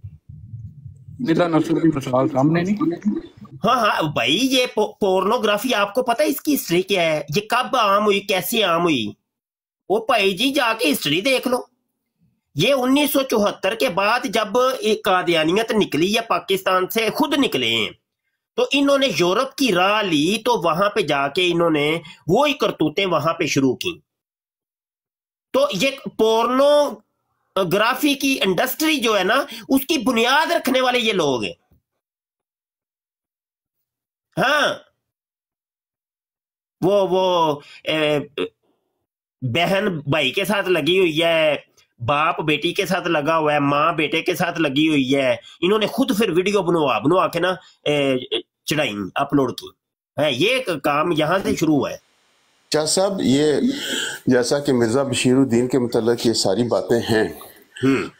D: हाँ भाई, ये पोर्नोग्राफी आपको पता है इसकी हिस्ट्री क्या है, ये कब आम हुई, कैसे आम हुई? वो भाई जी जाके हिस्ट्री देख लो। ये 1974 के बाद जब एक कादियानियत निकली है पाकिस्तान से, खुद निकले हैं, तो इन्होंने यूरोप की राह ली, तो वहां पे जाके इन्होंने वो ही करतूतें वहां पे शुरू की। तो ये पोर्नोग्राफी की इंडस्ट्री जो है ना, उसकी बुनियाद रखने वाले ये लोग हैं। हाँ, वो बहन भाई के साथ लगी हुई है, बाप बेटी के साथ लगा हुआ है, माँ बेटे के साथ लगी हुई है। इन्होंने खुद फिर वीडियो बनवा के ना चढ़ाई, अपलोड की है। ये काम यहाँ से शुरू हुआ है।
I: शाह साहब, ये जैसा कि मिर्जा बशीरुद्दीन के मुतल्लिक ये सारी बातें हैं,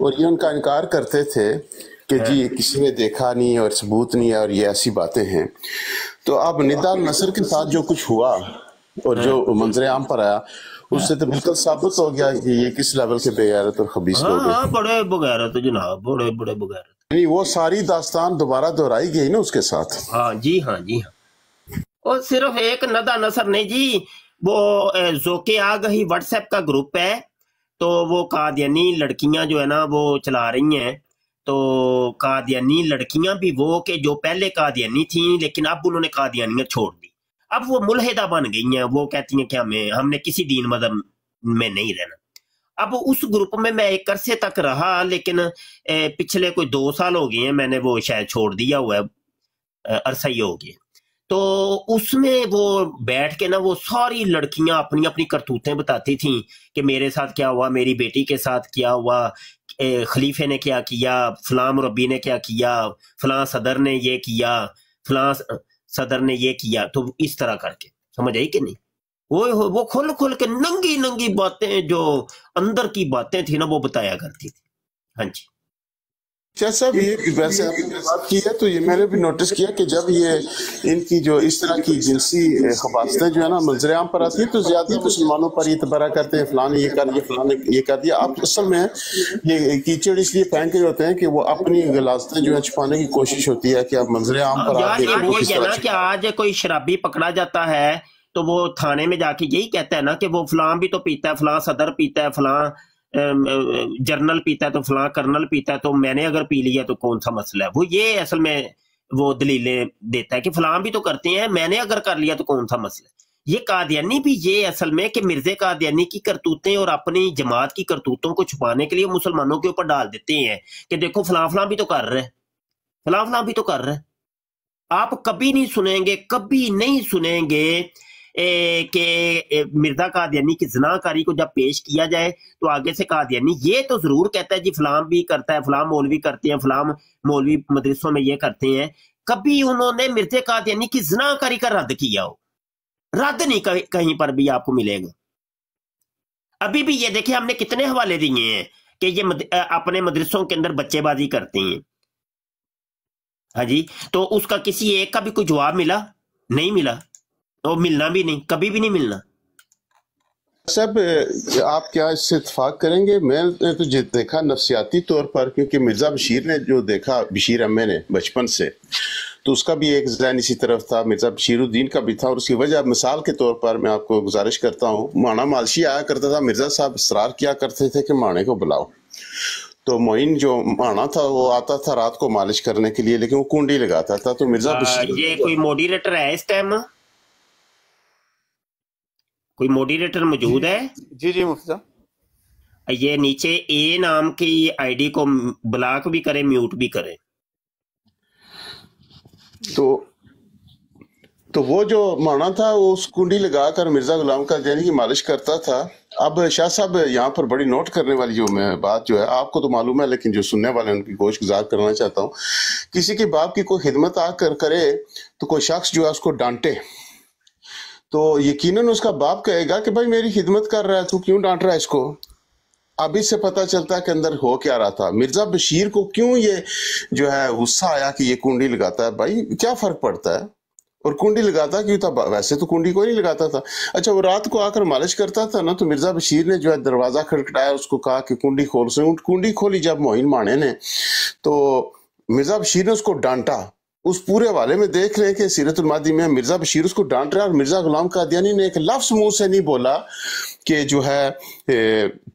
I: और ये उनका इनकार करते थे कि जी किसी ने देखा नहीं और सबूत नहीं है और ये ऐसी बातें हैं। तो अब निदा नसर के साथ जो कुछ हुआ और जो मंजर आम पर आया, उससे तो बिल्कुल साबित हो गया कि ये किस लेवल के बेगैरत और खबीस लोग हैं।
D: हाँ, बड़े बगैरत जनाब, बड़े बड़े बगैरत।
I: नहीं, वो सारी दास्तान दोबारा दोहराई गई ना उसके साथ।
D: हाँ जी, हाँ जी, हाँ। और सिर्फ एक नदा नसर नहीं जी, वो जोके आ गई व्हाट्सएप का ग्रुप है, तो वो कादियानी लड़कियां जो है ना वो चला रही हैं। तो कादियानी लड़कियां भी वो के जो पहले कादियानी थी, लेकिन अब उन्होंने कादियानियां छोड़ दी, अब वो मुल्हिदा बन गई हैं। वो कहती हैं कि हमने किसी दीन मजहब में नहीं रहना। अब उस ग्रुप में मैं एक अरसे तक रहा, लेकिन पिछले कोई 2 साल हो गए हैं, मैंने वो शायद छोड़ दिया हुआ है, अरसा ही हो गया। तो उसमें वो बैठ के ना वो सारी लड़कियां अपनी अपनी करतूतें बताती थी कि मेरे साथ क्या हुआ, मेरी बेटी के साथ क्या हुआ, खलीफे ने क्या किया, फलां मुरब्बी ने क्या किया, फलां सदर ने ये किया, फलां सदर ने ये किया। तो इस तरह करके, समझ आई कि नहीं? वो खुल खुल के नंगी नंगी बातें, जो अंदर की बातें थी ना, वो बताया करती थी। हाँ जी।
I: क्या साहब, ये वैसे आपने बात की है तो ये मैंने भी नोटिस किया कि जब ये इनकी जो इस तरह की जिनसी खबासतें जो है ना मंजर आम पर आती है, तो ज्यादा मुसलमानों पर ये तबरा करते हैं, फलाने ये कर दिया, फलाने ये कर दिया। आप असल में ये कीचड़ इसलिए फेंक रहे होते हैं कि वो अपनी गलाजतें जो है छुपाने की कोशिश होती है कि आप मंजर आम पर आते हैं
D: कि आज कोई शराबी पकड़ा जाता है तो वो थाने में जाके यही कहता है ना कि वो फलां भी तो पीता है, फलां सदर पीता है, फलां जर्नल पीता है, तो फलां कर्नल पीता है, तो मैंने अगर पी लिया तो कौन सा मसला है। वो ये असल में वो दलीलें देता है कि फलां भी तो करते हैं, मैंने अगर कर लिया तो कौन सा मसला है। ये कादियानी भी ये असल में कि मिर्जे कादियानी की करतूतें और अपनी जमात की करतूतों को छुपाने के लिए मुसलमानों के ऊपर डाल देते हैं कि देखो फलां फलां भी तो कर रहे, फलां फलां भी तो कर रहे। आप कभी नहीं सुनेंगे, कभी नहीं सुनेंगे कि मिर्जा कादियानी की ज़नाकारी को जब पेश किया जाए तो आगे से कादियानी ये तो जरूर कहता है जी फलां भी करता है, फलां मौलवी करते हैं, फलां मौलवी मदरसों में ये करते हैं। कभी उन्होंने मिर्जा कादियानी की ज़नाकारी का रद्द किया हो? रद्द नहीं कहीं पर भी आपको मिलेगा। अभी भी ये देखिए, हमने कितने हवाले दिए हैं कि ये अपने मदरसों के अंदर बच्चेबाजी करते हैं। हाँ जी, तो उसका किसी एक का भी कोई जवाब मिला? नहीं मिला, और मिलना भी नहीं, कभी भी नहीं मिलना।
I: सब आप क्या इससे इत्तेफाक करेंगे? मैंने तो देखा नफसियाती तौर पर, क्योंकि मिर्जा बशीर ने जो देखा, बशीर अम्मे ने बचपन से, तो उसका भी एक ज़हन इसी तरफ था, मिर्जा बशीरुद्दीन का भी था। और उसकी वजह मिसाल के तौर पर मैं आपको गुजारिश करता हूँ, माना मालशी आया करता था, मिर्जा साहब इसरार किया करते थे कि माने को बुलाओ। तो मोइन जो माना था वो आता था रात को मालिश करने के लिए, लेकिन वो कुंडी लगाता था। तो मिर्जा बशीर,
D: ये कोई मॉडरेटर है इस टाइम? कोई मॉडरेटर मौजूद है?
B: जी जी मुफ्ती साहब।
D: ये नीचे ए नाम की आईडी को ब्लॉक भी करें, म्यूट भी करें।
I: तो वो जो माना था वो उस कुंडी लगाकर मिर्जा गुलाम कादियानी की मालिश करता था। अब शाह साहब यहाँ पर बड़ी नोट करने वाली जो मैं बात जो है, आपको तो मालूम है लेकिन जो सुनने वाले उनकी गोश गुजार करना चाहता हूँ। किसी के बाप की कोई खिदमत आकर करे तो कोई शख्स जो है उसको डांटे तो यकीनन उसका बाप कहेगा कि भाई मेरी खिदमत कर रहा है, तू क्यों डांट रहा है इसको। अब इससे पता चलता है कि अंदर हो क्या रहा था। मिर्जा बशीर को क्यों ये जो है गुस्सा आया कि ये कुंडी लगाता है, भाई क्या फर्क पड़ता है, और कुंडी लगाता क्यों था? वैसे तो कुंडी कोई नहीं लगाता था। अच्छा, वो रात को आकर मालिश करता था ना, तो मिर्जा बशीर ने जो है दरवाजा खटखटाया, उसको कहा कि कुंडी खोल। से कुंडी खोली जब मोइन माने ने, तो मिर्जा बशीर ने उसको डांटा। उस पूरे वाले में देख रहे हैं कि सीरतुल मादी में मिर्जा बशीर उसको डांट रहा है, और मिर्जा गुलाम कादियानी ने एक लफ्ज मुंह से नहीं बोला कि जो है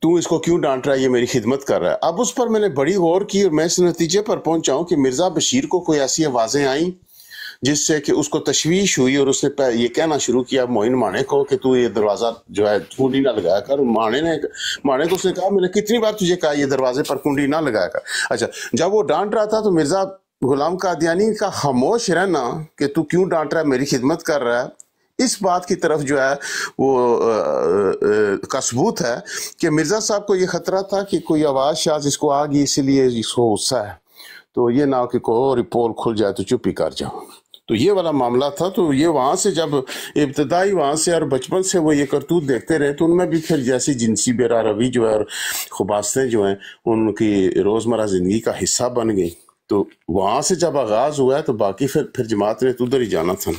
I: तू इसको क्यों डांट रहा है, ये मेरी खिदमत कर रहा है। अब उस पर मैंने बड़ी गौर की और मैं इस नतीजे पर पहुंचा हूं कि मिर्जा बशीर को कोई ऐसी आवाजें आई जिससे कि उसको तशवीश हुई और उसने ये कहना शुरू किया मोइन माने को कि तू ये दरवाजा जो है कुंडी ना लगाया कर। माने को उसने कहा मैंने कितनी बार तुझे कहा ये दरवाजे पर कुंडी ना लगाया कर। अच्छा, जब वो डांट रहा था तो मिर्जा गुलाम कादियानी का खामोश रहना कि तू क्यों डांट रहा है, मेरी खिदमत कर रहा है, इस बात की तरफ जो है वो का सबूत है कि मिर्जा साहब को ये खतरा था कि कोई आवाज शायद इसको आ गई इसलिए इसको गुस्सा है, तो ये ना कि कोई और पोल खुल जाए तो चुप ही कर जाओ। तो ये वाला मामला था। तो ये वहां से जब इब्तदाई वहां से और बचपन से वो ये करतूत देखते रहे तो उनमें भी फिर जैसी जिनसी बेरा रवि जो है और खुबासतें जो हैं उनकी रोजमर्रा जिंदगी का हिस्सा बन गई। तो वहां से जब आगाज हुआ है तो बाकी फिर जमात ने तो उधर ही जाना था।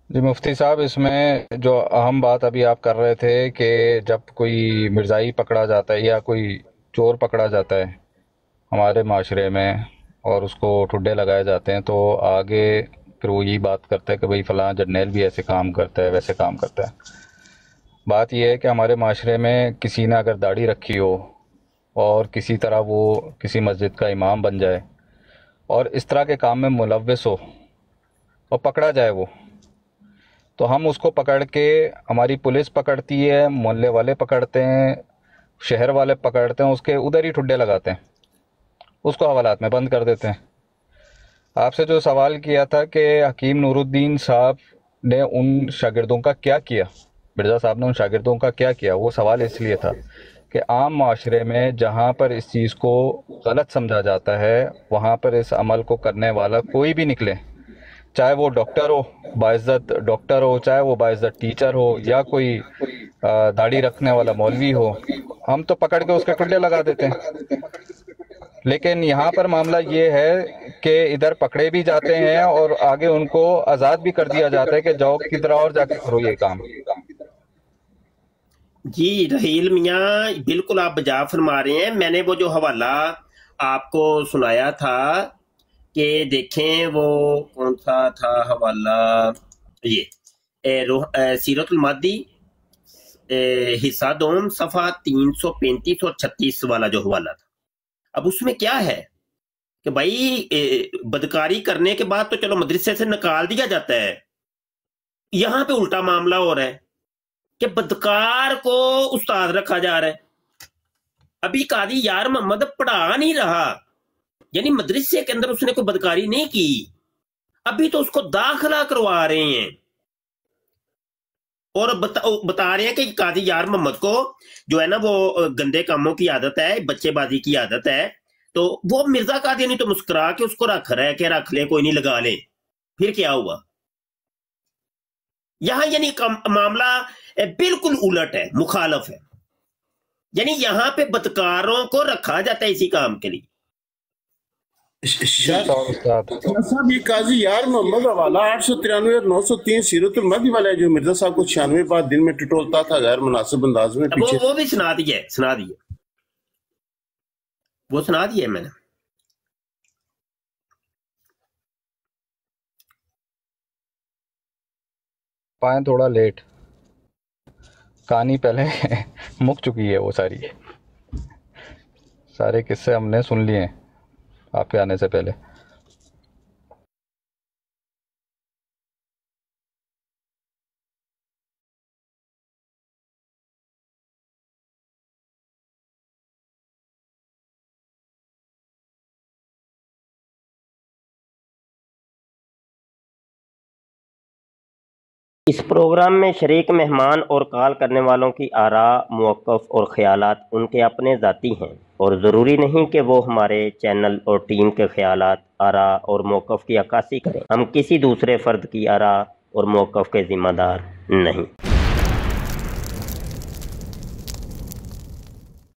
F: जी मुफ्ती साहब, इसमें जो अहम बात अभी आप कर रहे थे कि जब कोई मिर्ज़ाई पकड़ा जाता है या कोई चोर पकड़ा जाता है हमारे माशरे में और उसको ठुड्डे लगाए जाते हैं, तो आगे फिर वो यही बात करता है कि भाई फ़लाँ जर्नैल भी ऐसे काम करता है वैसे काम करता है। बात यह है कि हमारे माशरे में किसी ने अगर दाढ़ी रखी हो और किसी तरह वो किसी मस्जिद का इमाम बन जाए और इस तरह के काम में मुलव्वस हो और पकड़ा जाए वो, तो हम उसको पकड़ के, हमारी पुलिस पकड़ती है, मोहल्ले वाले पकड़ते हैं, शहर वाले पकड़ते हैं, उसके उधर ही ठुड्डे लगाते हैं, उसको हवालात में बंद कर देते हैं। आपसे जो सवाल किया था कि हकीम नूरुद्दीन साहब ने उन शागिर्दों का क्या किया, मिर्ज़ा साहब ने उन शागिर्दों का क्या किया, वो सवाल इसलिए था कि आम माशरे में जहाँ पर इस चीज़ को गलत समझा जाता है वहाँ पर इस अमल को करने वाला कोई भी निकले, चाहे वो डॉक्टर हो, बाइज़्ज़त डॉक्टर हो, चाहे वो बाइज़्ज़त टीचर हो, या कोई दाढ़ी रखने वाला मौलवी हो, हम तो पकड़ के उसके ठुड्डे लगा देते हैं। लेकिन यहाँ पर मामला ये है कि इधर पकड़े भी जाते हैं और आगे उनको आज़ाद भी कर दिया जाता है कि जाओ किधर और जाके करो ये काम।
D: जी रहील मियाँ, बिल्कुल आप बजा फरमा रहे हैं। मैंने वो जो हवाला आपको सुनाया था कि देखें वो कौन सा था हवाला, ये सीरतुल मादी हिस्सा 2 सफ़ा 335 और 36 वाला जो हवाला था। अब उसमें क्या है कि भाई बदकारी करने के बाद तो चलो मदरसे से निकाल दिया जाता है, यहां पे उल्टा मामला हो रहा है कि बदकार को उस्ताद रखा जा रहा है। अभी कादी यार मोहम्मद पढ़ा नहीं रहा, यानी मदरसे के अंदर उसने कोई बदकारी नहीं की, अभी तो उसको दाखिला करवा रहे हैं और बता रहे हैं कि कादी यार मोहम्मद को जो है ना वो गंदे कामों की आदत है, बच्चेबाजी की आदत है, तो वो मिर्जा कादियानी तो मुस्कुरा के उसको रख रहा है कि रख ले, कोई नहीं, लगा ले। फिर क्या हुआ यहां? यानी मामला बिल्कुल उलट है, मुखालफ है। यानी यहां पे बदकारों को रखा जाता है इसी काम के लिए।
I: साहब ये काजी यार मोहम्मद हवाला 893 और 903 सीरतुल महदी वाला है जो मिर्जा साहब को 96 बार दिन में टटोलता था गैर मुनासिब अंदाज में। पीछे
D: वो भी सुना दिया, वो सुना दिया मैंने।
F: पाए थोड़ा लेट, कहानी पहले मुक चुकी है, वो सारे किस्से हमने सुन लिए हैं आपके आने से पहले।
D: इस प्रोग्राम में शरीक मेहमान और कॉल करने वालों की आरा, मौक़िफ़ और ख़यालात उनके अपने ज़ाती हैं और ज़रूरी नहीं कि वो हमारे चैनल और टीम के ख़यालात, आरा और मौक़िफ़ की अक्कासी करें। हम किसी दूसरे फ़र्द की आरा और मौक़िफ़ के ज़िम्मेदार नहीं।